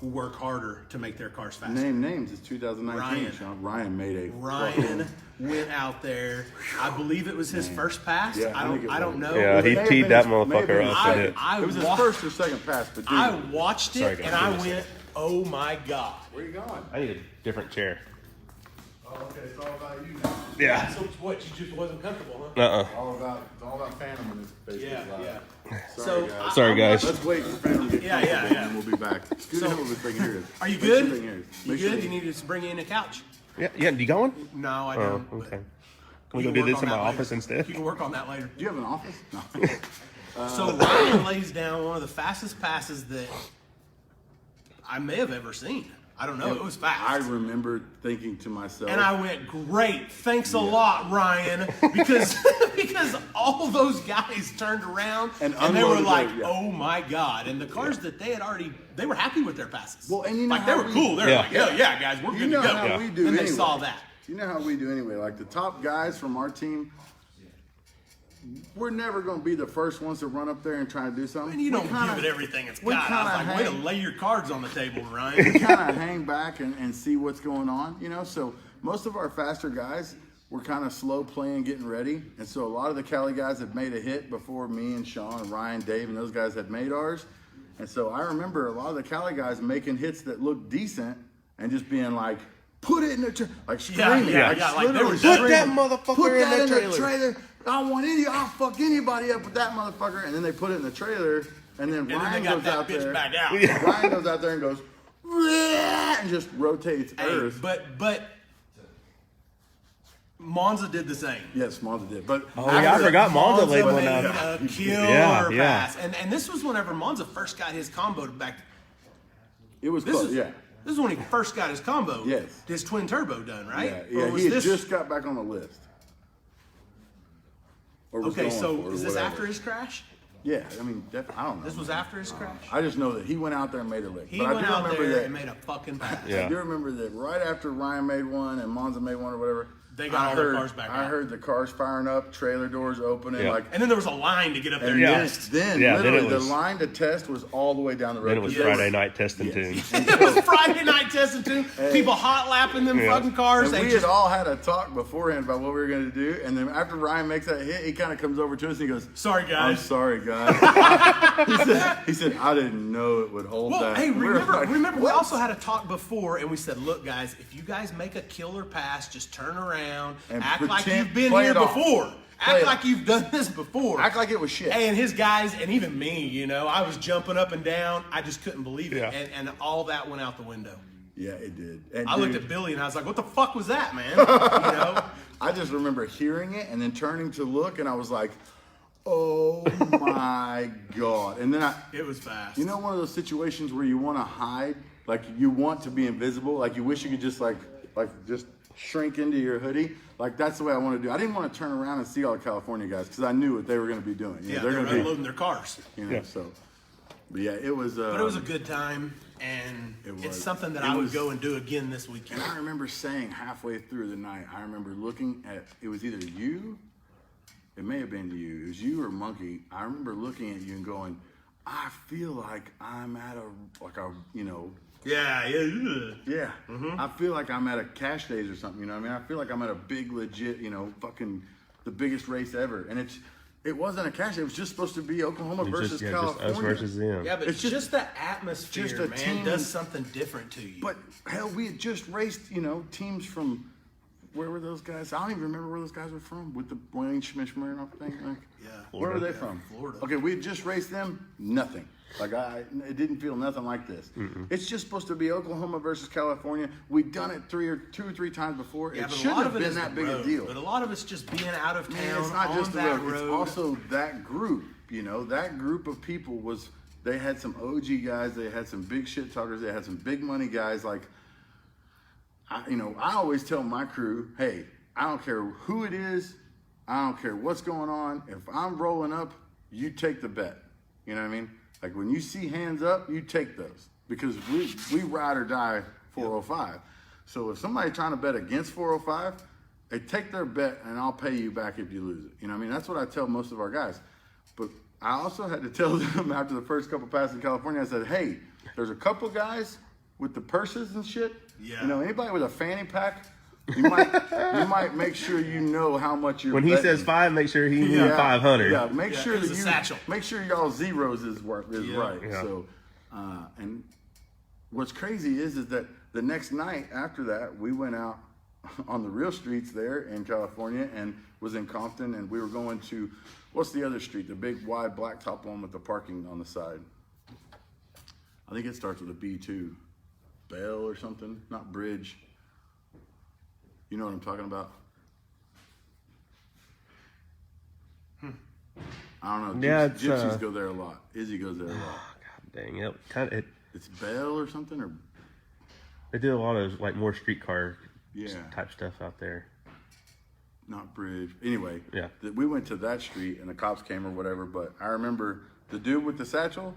work harder to make their cars faster. Name names. It's 2019. Ryan. Sean. Ryan made a Ryan went out there. I believe it was his first pass. Yeah, I think it I don't was. know. Yeah, Well, he it may have teed been that his- may have motherfucker been up. his He second. did. I It was his wa- first or second pass, but dude, I watched it Sorry, guys, and give I me a went, oh my God. where you going? I need a different chair. Oh, okay, it's all about you now. Yeah. So what, you just wasn't comfortable, huh? It's all about Phantom in this Facebook Yeah, Live. yeah. Sorry, So, guys. Sorry, guys. Let's wait for Phantom to get Yeah, comfortable, yeah, yeah. and we'll be back. Scoot So- over this thing here. Are you Make sure good? thing here. You Make sure good? they- You need to bring in a couch? Yeah, you going? No, I Oh, don't. okay. but Can we you go do work this on in my that later. office instead? You can work on that later. Do you have an office? No. So Ryan lays down one of the fastest passes that I may have ever seen. I don't know. It was fast. I remember thinking to myself, And I went, great, thanks a lot, Ryan, because because all those guys turned around And and they were unloaded like, their- yeah. oh my God. And the cars that they had already, they were happy with their passes. Well, and you know like they how were we- cool. They were Yeah. like, hell yeah, guys, we're you good know to go. how we do Then they anyway. saw that. You know how we do anyway. Like the top guys from our team, we're never going to be the first ones to run up there and try to do something. And you We don't kinda- give it everything it's we got. I was kinda like, way to hang- lay your cards on the table, we Ryan. kind of hang back and see what's going on, you know. So most of our faster guys, were kind of slow playing, getting ready. And so a lot of the Cali guys had made a hit before me and Shawn and Ryan, Dave, and those guys had made ours. And so I remember a lot of the Cali guys making hits that looked decent and just being like, put it in the trailer, like screaming. Like they were Put that motherfucker Put that in the trailer. I'll fuck anybody up with that motherfucker. And then they put it in the trailer, and then Ryan goes out there. Back out. Ryan goes out there and goes, and just rotates Earth. But Monza did the same. Yes, Monza did. But I forgot Monza laid one made out. a killer pass. And this was whenever Monza first got his combo back. It was close, yeah. This is when he first got his combo. Yes. His twin turbo done, right? Yeah, he had just got back on the list. Okay, so is this after his crash? Yeah, I mean, I don't know. This was after his crash? I just know that he went out there and made a lick. He went out there and made a fucking pass. Yeah. I do remember that right after Ryan made one and Monza made one or whatever, They got all their cars back I out. heard the cars firing up, trailer doors opening, Yeah. like. And then there was a line to get up there. And then literally it was- the line to test was all the way down the road. Then it was Friday night testing tunes. It was Friday night testing too. People hot lapping them fucking cars. And They we just had all had a talk beforehand about what we were going to do, and then after Ryan makes that hit, he kind of comes over to us and he goes, sorry "I'm guys. sorry, guys." he said, "I didn't know it would hold Well, that." hey, We were like, remember, we "What?" also had a talk before, and we said, look, guys, if you guys make a killer pass, just turn around, And act like pretend- you've been play here it off. before, Play act it like off. you've done this before. Act like it was shit. Hey, and his guys, and even me, I was jumping up and down. I just couldn't believe it, Yeah. and all that went out the window. Yeah, it did. And I looked dude, at Billy, and I was like, what the fuck was that, man? I just remember hearing it and then turning to look, and I was like, "Oh my god!" And then It was fast. you know, one of those situations where you want to hide, like you want to be invisible, like you wish you could just like just shrink into your hoodie. Like that's the way I want to do. I didn't want to turn around and see all the California guys because I knew what they were going to be doing. You know, Yeah, they're they were going to unloading their cars. be, you know, Yeah. so. But yeah, it was. But it was a good time, and it's something that I would go and do again this weekend. And I remember saying halfway through the night, I remember looking at, it was either you, it may have been you, it was you or Monkey. I remember looking at you and going, I feel like I'm at Yeah. yeah, I feel like I'm at a cash days or something, you know what I mean? I feel like I'm at a big, legit, fucking the biggest race ever. And it wasn't a cash day, it was just supposed to be Oklahoma versus Just California. us versus them. Yeah, but It's just, just- the atmosphere, just a man, team- does something different to you. But hell, we had just raced, teams from, where were those guys? I don't even remember where those guys were from with the Wayne Schmidt-Smirnoff thing. Like, Yeah. where were they from? Florida. Okay, we had just raced them. Nothing. Like it didn't feel nothing like this. It's just supposed to be Oklahoma versus California. We'd done it two or three times before. Yeah, It but a shouldn't lot have of it been is that the big road. a deal. But a lot of it's just being out of town Man, it's not on just the that road. It's also that group. That group of people they had some OG guys. They had some big shit talkers. They had some big money guys. Like, I always tell my crew, hey, I don't care who it is. I don't care what's going on. If I'm rolling up, you take the bet. You know what I mean? Like when you see hands up, you take those because we ride or die 405. So if somebody's trying to bet against 405, they take their bet and I'll pay you back if you lose it. You know what I mean? That's what I tell most of our guys. But I also had to tell them after the first couple passes in California, I said, hey, there's a couple guys with the purses and shit. Yeah. Anybody with a fanny pack, you might make sure you know how much you're When he betting. says 5, make sure he knew 500. Yeah, make sure it was that a satchel. make sure y'all zeros is right. Yeah. So, and what's crazy is that the next night after that, we went out on the real streets there in California and was in Compton, and we were going to, what's the other street? The big wide blacktop one with the parking on the side. I think it starts with a B too, Bell or something, not Bridge. You know what I'm talking about? I don't know. Yeah, Gypsies go there a lot. Izzy goes there a lot. God dang it. It's Bell or something, or They do a lot of like more streetcar Yeah. type stuff out there. not Bridge. Anyway, Yeah. We went to that street and the cops came or whatever. But I remember the dude with the satchel.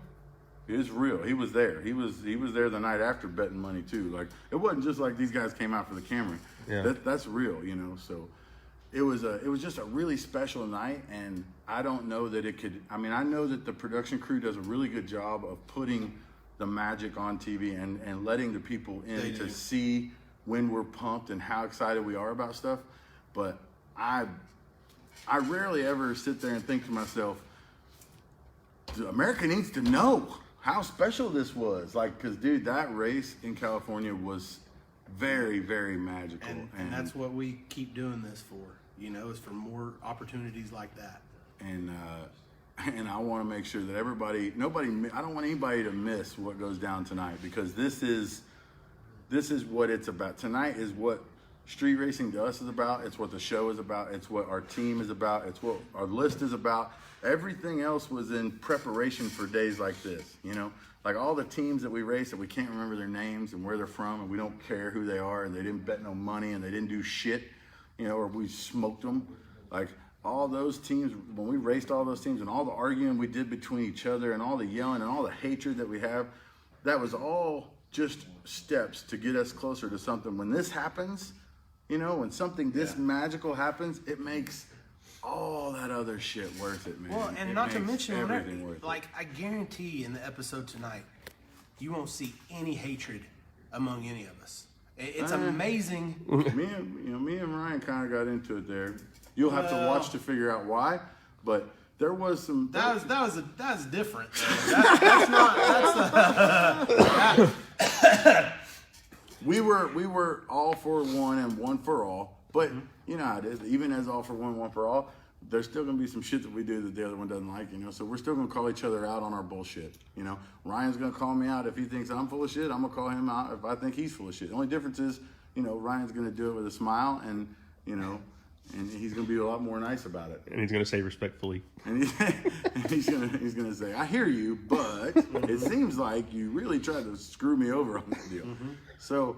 It was real. He was there. He was there the night after betting money too. Like it wasn't just like these guys came out for the camera. Yeah. That's real, So it was just a really special night, and I don't know that it could. I mean, I know that the production crew does a really good job of putting the magic on TV and letting the people in to see when we're pumped and how excited we are about stuff. but I rarely ever sit there and think to myself, America needs to know how special this was. Like, because, dude, that race in California was very, very magical. And that's what we keep doing this for, you know, is for more opportunities like that. And I want to make sure that I don't want anybody to miss what goes down tonight, because this is what it's about. Tonight is what street racing to us is about. It's what the show is about. It's what our team is about. It's what our list is about. Everything else was in preparation for days like this, you know? Like all the teams that we race that we can't remember their names and where they're from, and we don't care who they are, and they didn't bet no money, and they didn't do shit, you know, or we smoked them. Like all those teams, when we raced all those teams and all the arguing we did between each other and all the yelling and all the hatred that we have, that was all just steps to get us closer to something. When this happens, you know, when something this magical happens, it makes all that other shit worth it, man. Well, and it not to makes mention, everything worth it. like, I guarantee in the episode tonight, you won't see any hatred among any of us. It's amazing. Me and Ryan kind of got into it there. You'll have to watch to figure out why, but there was some. That's different. That's not. We were all for one and one for all, but you know how it is. Even as all for one for all, there's still gonna be some shit that we do that the other one doesn't like, you know. So we're still gonna call each other out on our bullshit, you know. Ryan's gonna call me out if he thinks I'm full of shit. I'm gonna call him out if I think he's full of shit. The only difference is, you know, Ryan's gonna do it with a smile, and you know, and he's gonna be a lot more nice about it. And he's gonna say respectfully. And he's gonna say, I hear you, but it seems like you really tried to screw me over on that deal. So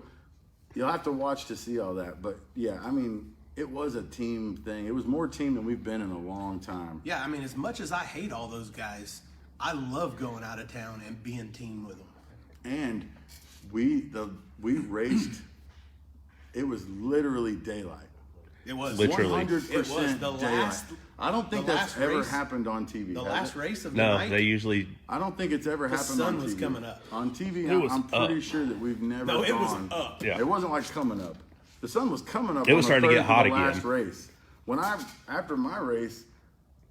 you'll have to watch to see all that. But yeah, I mean, it was a team thing. It was more team than we've been in a long time. Yeah, I mean, as much as I hate all those guys, I love going out of town and being team with them. And we raced. It was literally daylight. It was Literally. 100% It was the daylight. last. I don't think the that's last ever race- happened on TV. The has last it? race of the No, night. they usually. I don't think it's ever happened sun on TV. was coming up. On TV, It was I'm pretty up. sure that we've never No, it was gone. up. Yeah. It wasn't like coming up. The sun was coming up. It was on the starting to get third hot of the last again. race. After my race,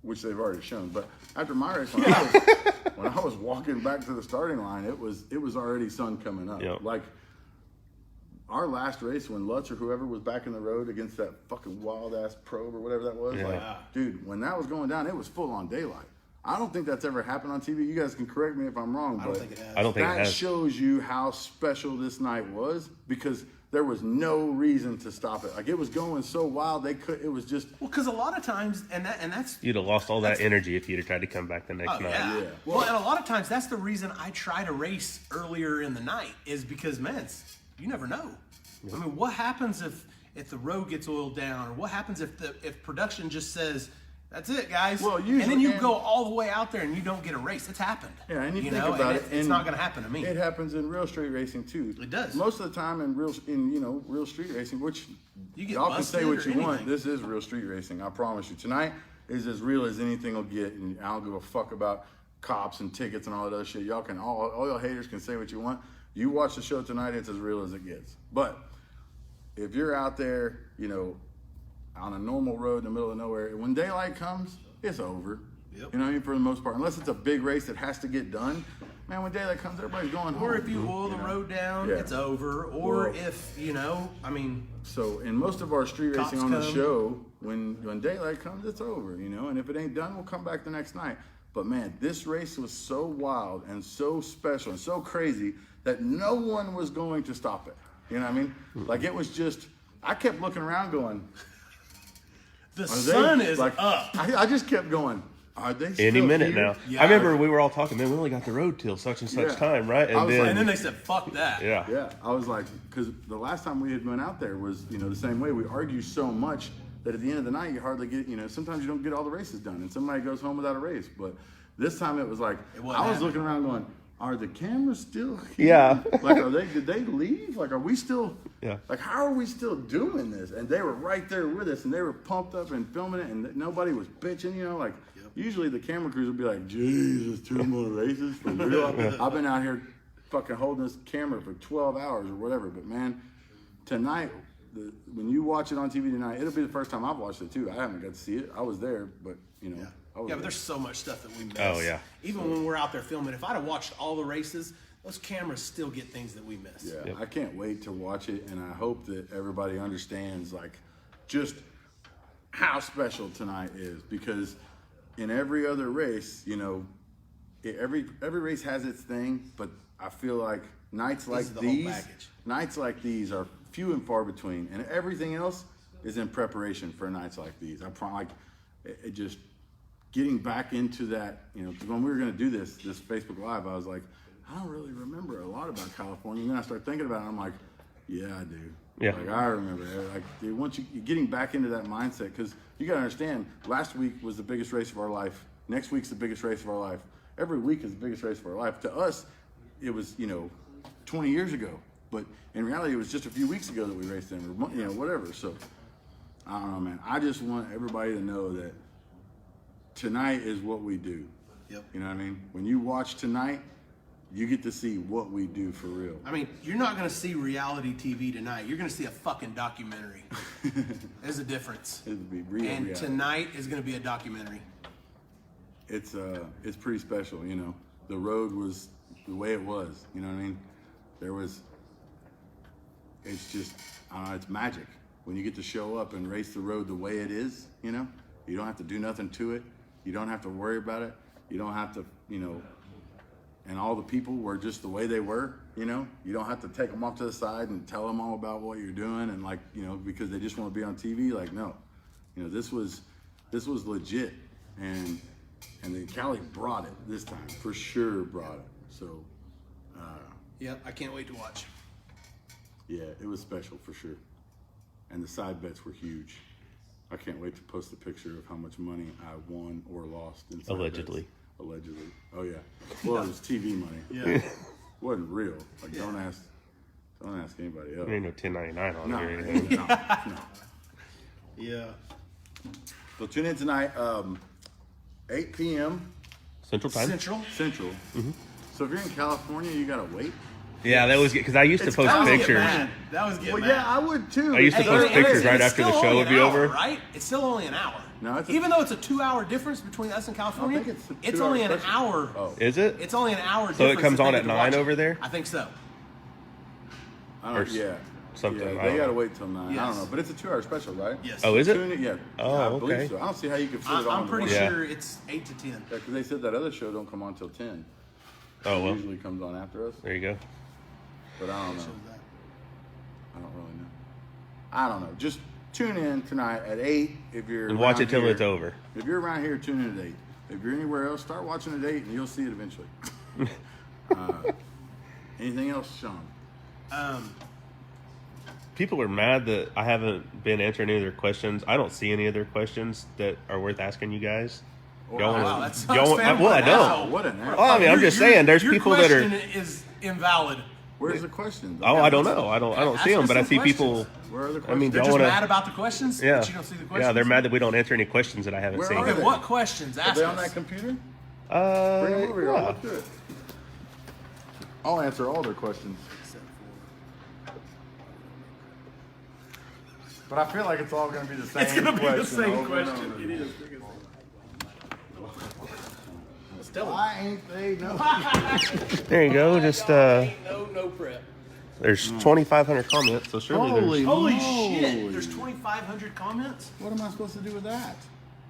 which they've already shown, but after my race, when I was walking back to the starting line, it was already sun coming up. Yep. Like our last race when Lutz or whoever was back in the road against that fucking wild ass probe or whatever that was. Yeah. Like, dude, when that was going down, it was full on daylight. I don't think that's ever happened on TV. You guys can correct me if I'm wrong, I but don't think it has. I don't think it that has. shows you how special this night was, because there was no reason to stop it. Like, it was going so wild, it was just. Well, because a lot of times, and that's. You'd have lost all that energy if you'd have tried to come back the next Oh, night. yeah. Yeah. Well, and a lot of times that's the reason I try to race earlier in the night, is because, man, you never know. I mean, what happens if the road gets oiled down, or what happens if production just says, "That's it, guys," Well, and then usually- you go all the way out there and you don't get a race? It's happened. Yeah, and you think know, about and it, it's and not going to happen to me. It happens in real street racing too. It does. Most of the time in real street racing, which You get y'all can busted say what or you want. anything. This is real street racing. I promise you. Tonight is as real as anything will get, and I don't give a fuck about cops and tickets and all that other shit. Y'all can all y'all haters can say what you want. You watch the show tonight, it's as real as it gets. But if you're out there, you know, on a normal road in the middle of nowhere, when daylight comes, it's over. Yep. You know what I mean? For the most part, unless it's a big race that has to get done, man, when daylight comes, everybody's going home. Or if you oil the know? road down, Yeah. it's over. Or Well- if, I mean, So in most of our street Cops racing on the come. show, when daylight comes, it's over, you know. And if it ain't done, we'll come back the next night. But man, this race was so wild and so special and so crazy that no one was going to stop it. You know what I mean? Like, it was just, I kept looking around going, the are sun they, is like, up. I just kept going, are they still Any minute here? now. Yeah. I remember we were all talking, man, we only got the road till such and such Yeah. time, right? I was like- And then they said, "Fuck that." yeah. Yeah, I was like, because the last time we had been out there was, you know, the same way. We argue so much that at the end of the night, you hardly get, you know, sometimes you don't get all the races done, and somebody goes home without a race. But this time it was like, wasn't I was happening. looking around going, are the cameras still here? Yeah. Like, did they leave? Like, are we still, Yeah. like, how are we still doing this? And they were right there with us, and they were pumped up and filming it, and nobody was bitching, you know, like, usually the camera crews would be like, Jesus, 2 more races for real. I've been out here fucking holding this camera for 12 hours or whatever, but man, tonight when you watch it on TV tonight, it'll be the first time I've watched it too. I haven't got to see it. I was there, but I was Yeah, there. but there's so much stuff that we miss. Oh, yeah. Even when we're out there filming, if I'd have watched all the races, those cameras still get things that we miss. Yeah, Yep. I can't wait to watch it, and I hope that everybody understands like just how special tonight is, because in every other race, every race has its thing, but I feel like nights like is the whole these, package. nights like these are few and far between, and everything else is in preparation for nights like these. It just getting back into that, because when we were going to do this Facebook Live, I was like, I don't really remember a lot about California. And then I start thinking about it, and I'm like, yeah, I do. Yeah. Like, I remember that. Like, dude, once you're getting back into that mindset, because you got to understand, last week was the biggest race of our life. Next week's the biggest race of our life. Every week is the biggest race of our life. To us, it was, 20 years ago. But in reality, it was just a few weeks ago that we raced them, or, whatever. So, I don't know, man. I just want everybody to know that tonight is what we do. Yep. You know what I mean? When you watch tonight, you get to see what we do for real. I mean, you're not going to see reality TV tonight. You're going to see a fucking documentary. There's a difference. It'll be real And reality. tonight is going to be a documentary. It's pretty special, The road was the way it was, you know what I mean? It's just, it's magic. When you get to show up and race the road the way it is, you don't have to do nothing to it. You don't have to worry about it. You don't have to, and all the people were just the way they were, you don't have to take them off to the side and tell them all about what you're doing and because they just want to be on TV. Like, no, this was legit, and the Cali brought it this time, for sure brought it. So, Yep, I can't wait to watch. yeah, it was special for sure. And the side bets were huge. I can't wait to post a picture of how much money I won or lost in side Allegedly. bets. Allegedly. Oh yeah. Well, it was TV money. Yeah. It wasn't real. Like, don't ask anybody else. There ain't no 1099 on No, it or no, anything. no. Yeah. So tune in tonight, 8 p.m. Central Time? Central. Central. So if you're in California, you gotta wait. Yeah, that was good, because I used to post That was getting pictures. mad. That was getting Well, mad. yeah, I would too. I used to post and pictures it's right after the still show only would be an hour, over. right? It's still only an hour. No, it's Even though it's a 2-hour difference between us and California, I think it's a it's 2 only hour an special. hour. Oh. Is it? It's only an hour So it difference comes that on they at get to 9 watch it. over there? I think so. I Or don't, yeah. something, Yeah, I they don't gotta know. wait till 9. I Yes. don't know, but it's a 2-hour special, right? Yes. Oh, is it? Tune in, yeah. Oh, Yeah, I believe okay. so. I don't see how you could fit it on. I'm in pretty one. Yeah. sure it's 8 to 10. Yeah, because they said that other show don't come on till 10. Oh, It well, usually comes on after us, there you go. but I don't know. Shows that. I don't really know. I don't know. Just tune in tonight at 8 if you're And watch around it till here. it's over. If you're around here, tune in at 8. If you're anywhere else, start watching at 8 and you'll see it eventually. Anything else, Shawn? People are mad that I haven't been answering any of their questions. I don't see any of their questions that are worth asking you guys. Y'all wanna- Wow, that sucks, y'all want- man. well, I Wow. don't. What an ass. Oh, I mean, I'm just saying, there's your people that are. question is invalid. Where's the question? Oh, I don't know. I don't see them, but I see people. Where are the questions? I mean, They're y'all just wanna- mad about the questions, Yeah, but you don't see the questions. yeah, they're mad that we don't answer any questions that I haven't Where seen. are Okay, they? what questions? Are Ask they on us. that computer? Bring them over here. I'll Yeah. look through it. I'll answer all their questions. But I feel like it's all going to be the same It's gonna be question. the same over and question. over. It is. Why ain't they know? There you go. Just No prep. there's 2,500 comments, so surely there's. Holy moly. shit! There's 2,500 comments. What am I supposed to do with that?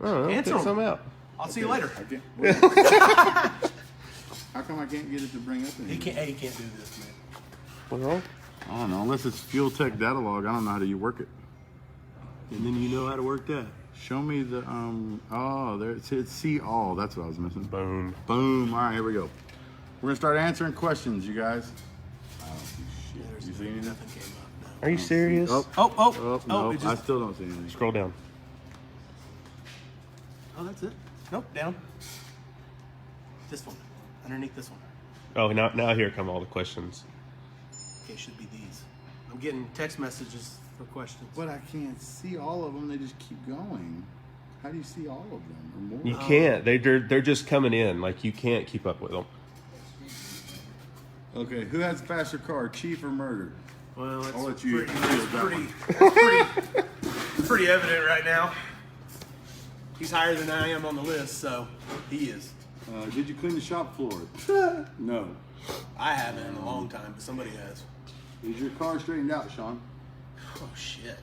I don't know. Answer Get 'em. some out. I'll see you later. I can't. How come I can't get it to bring up anything? He can't do this, man. What's wrong? I don't know. Unless it's Fuel Tech Data Log, I don't know how do you work it. And then you know how to work that. Show me the Oh, there it's see all. That's what I was missing. Boom. Boom. All right, here we go. We're gonna start answering questions, you guys. I don't see shit. You see anything? Nothing came up. Are you serious? Oh, no, it I just, still don't see anything. Scroll down. oh, that's it. Nope, down. This one, underneath this one. Oh, now here come all the questions. Okay, it should be these. I'm getting text messages for questions. But I can't see all of them. They just keep going. How do you see all of them or more? You can't. They're just coming in. Like, you can't keep up with them. Okay, who has the faster car, Chief or Murder? Well, I'll let you pretty, field that pretty, one. pretty evident right now. He's higher than I am on the list, so he is. Did you clean the shop floor? No. I haven't in a long time, but somebody has. Is your car straightened out, Shawn? Oh shit.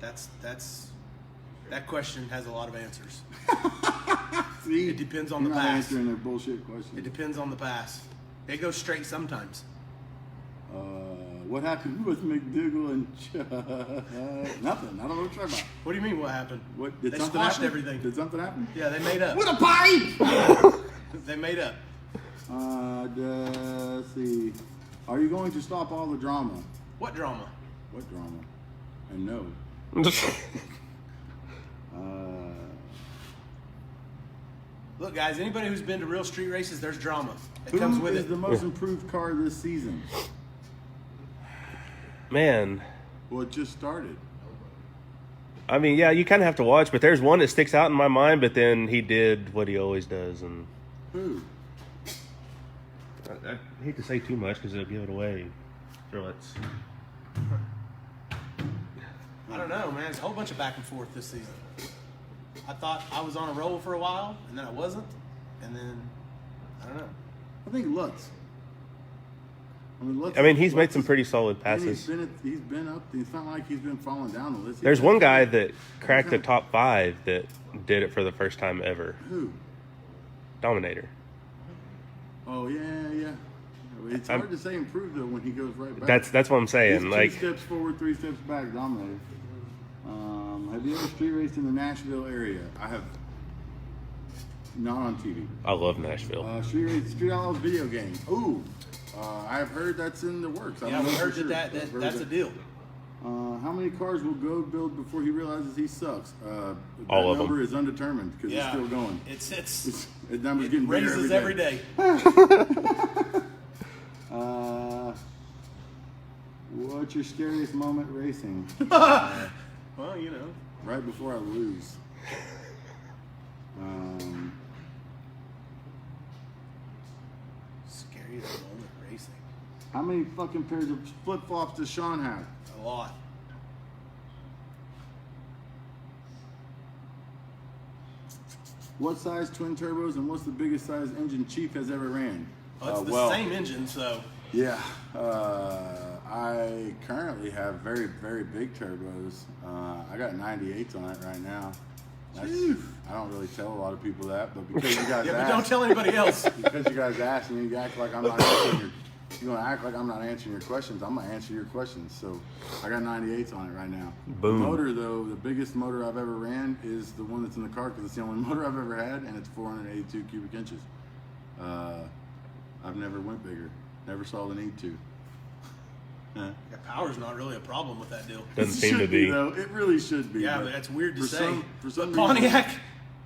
That question has a lot of answers. See, It depends on you're the not pass. answering their bullshit questions. It depends on the pass. It goes straight sometimes. What happened with McDougal and nothing? I don't know what you're talking about. What do you mean? What happened? What did They something squashed happen? everything. Did something happen? Yeah, they made up. With a pipe. They made up. Let's see. Are you going to stop all the drama? What drama? What drama? And no. Look, guys. Anybody who's been to real street races, there's drama. It comes Who with is it. the most improved car this season? Man, Well, it just started. I mean, yeah, you kind of have to watch, but there's one that sticks out in my mind. But then he did what he always does, and Who? I hate to say too much because it'll give it away. Let's. I don't know, man. It's a whole bunch of back and forth this season. I thought I was on a roll for a while, and then I wasn't, and then I don't know. I think Lutz. I mean, he's made Lutz some is- pretty solid and passes. He's been up. It's not like he's been falling down the list. There's one guy that cracked the top 5 that did it for the first time ever. Who? Dominator. Oh yeah. It's hard to say improved though when he goes right back. That's what I'm He's saying. 2 Like, steps forward, 3 steps back, Dominator. Have you ever street raced in the Nashville area? I have. Not on TV. I love Nashville. Street Outlaws video game. Ooh, I've heard that's in the works. I Yeah, don't we know for heard sure. that I've heard that's a that. deal. How many cars will Goad build before he realizes he sucks? That All of them. number is undetermined because Yeah, it's still going. It's The number's it getting bigger raises every day. What's your scariest moment racing? Well, you know. Right before I lose. Scariest moment racing. How many fucking pairs of flip flops does Shawn have? A lot. What size twin turbos and what's the biggest size engine Chief has ever ran? Well, it's the same engine, so Yeah, I currently have very, very big turbos. I got 98s on it right now. I don't really tell a lot of people that, but because you guys yeah, but asked, don't tell anybody else. because you guys asked and you act like I'm not answering your, you're gonna act like I'm not answering your questions. I'm gonna answer your questions. So I got 98s on it right now. Boom. The motor though, the biggest motor I've ever ran is the one that's in the car because it's the only motor I've ever had, and it's 482 cubic inches. I've never went bigger. Never saw the need to. Yeah, power's not really a problem with that deal. Doesn't It seem to should be. though. It really should be. Yeah, but that's weird to for say. for some But Pontiac,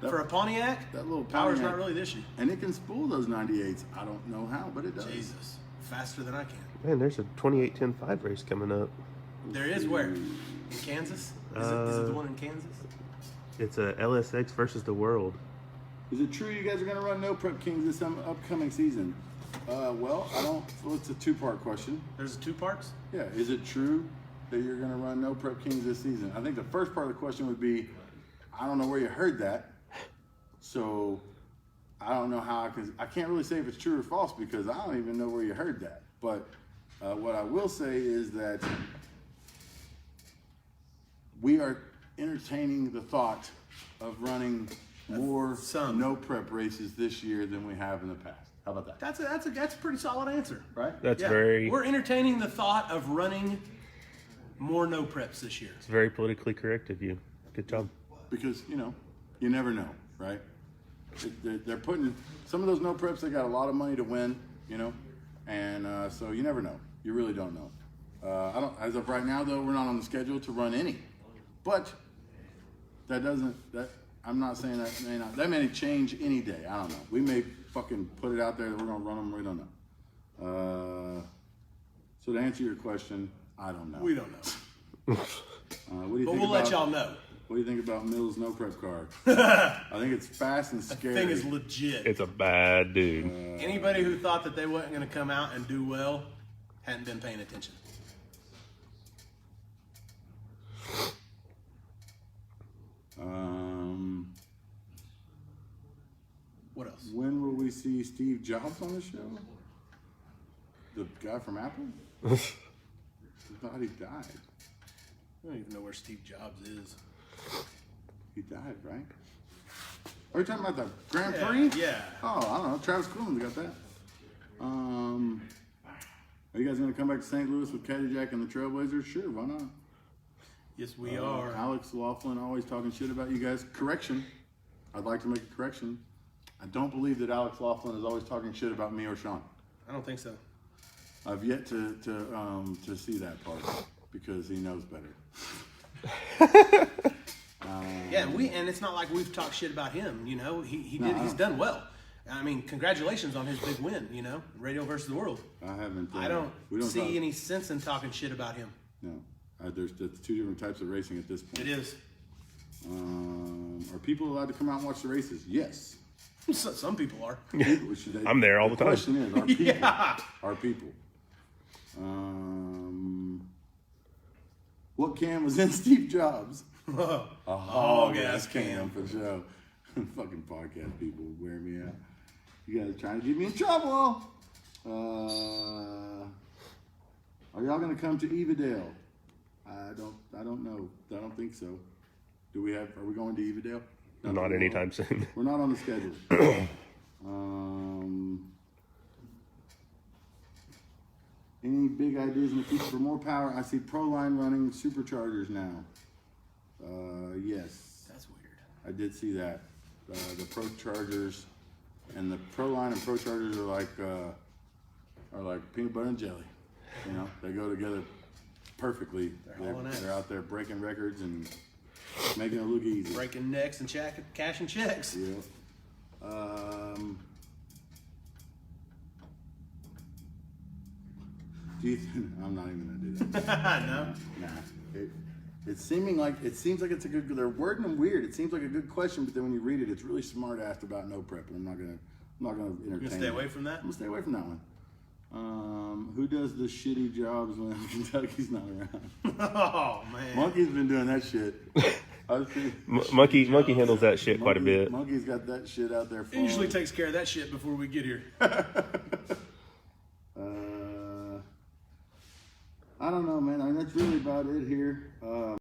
that- for a Pontiac, that little power's Pontiac- not really the issue. and it can spool those 98s. I don't know how, but it does. Jesus, faster than I can. Man, there's a 28-10-5 race coming up. There is where? In Kansas? Is it the one in Kansas? It's a LSX versus the world. Is it true you guys are going to run No Prep Kings this upcoming season? Well, I don't. Well, it's a 2-part question. There's 2 parts? Yeah, is it true that you're going to run No Prep Kings this season? I think the first part of the question would be, I don't know where you heard that, so I don't know how I can't really say if it's true or false because I don't even know where you heard that. But what I will say is that we are entertaining the thought of running more Some. No Prep races this year than we have in the past. How about that? That's a pretty solid answer. Right? That's Yeah, very We're entertaining the thought of running more no preps this year. it's very politically correct of you. Good job. Because you never know, right? They're putting some of those no preps. They got a lot of money to win, and so you never know. You really don't know. I don't. As of right now, though, we're not on the schedule to run any. But that doesn't. I'm not saying that may change any day. I don't know. We may fucking put it out there that we're gonna run them. We don't know. So to answer your question, I don't know. We don't know. What do you But think we'll let about- y'all know. What do you think about Mills' no prep car? I think it's fast and The scary. thing is legit. It's a bad dude. Anybody who thought that they wasn't going to come out and do well hadn't been paying attention. What else? When will we see Steve Jobs on the show? The guy from Apple? I thought he died. I don't even know where Steve Jobs is. He died, right? Are you talking about the Grand Prix? Yeah. Oh, I don't know. Travis Coolman's got that. Are you guys going to come back to St. Louis with Caddy Jack and the Trailblazers? Sure, why not? Yes, we are. Alex Laughlin always talking shit about you guys. Correction. I'd like to make a correction. I don't believe that Alex Laughlin is always talking shit about me or Shawn. I don't think so. I've yet to see that part because he knows better. Yeah, and it's not like we've talked shit about him. You know, he's done well. I mean, congratulations on his big win. You know, Radio versus the World. I don't see any sense in talking shit about him. No, there's two different types of racing at this point. It is. Are people allowed to come out and watch the races? Yes. Some people are. I'm there all the time. The question is, are people? Yeah. Are people? What cam was in Steve Jobs? A hog ass cam for sure. Fucking podcast people wear me out. You guys are trying to get me in trouble. Are y'all gonna come to Evadale? I don't know. I don't think so. Are we going to Evadale? Not anytime soon. We're not on the schedule. Any big ideas in the future for more power? I see Proline running superchargers now. Yes. That's weird. I did see that. The Pro Chargers and the Proline and Pro Chargers are like peanut butter and jelly. You know, they go together perfectly. They're out there breaking records and making it look easy. Breaking necks and cashing checks. Yeah. I'm not even gonna do that. No. Nah. It seems like it's a good. They're wording them weird. It seems like a good question, but then when you read it, it's really smart asked about no prep, and I'm not gonna entertain. You gonna stay away from that? I'm gonna stay away from that one. Who does the shitty jobs when Kentucky's not around? Oh man. Monkey's been doing that shit. Monkey handles that shit quite a bit. Monkey's got that shit out there. He usually takes care of that shit before we get here. I don't know, man. I mean, that's really about it here.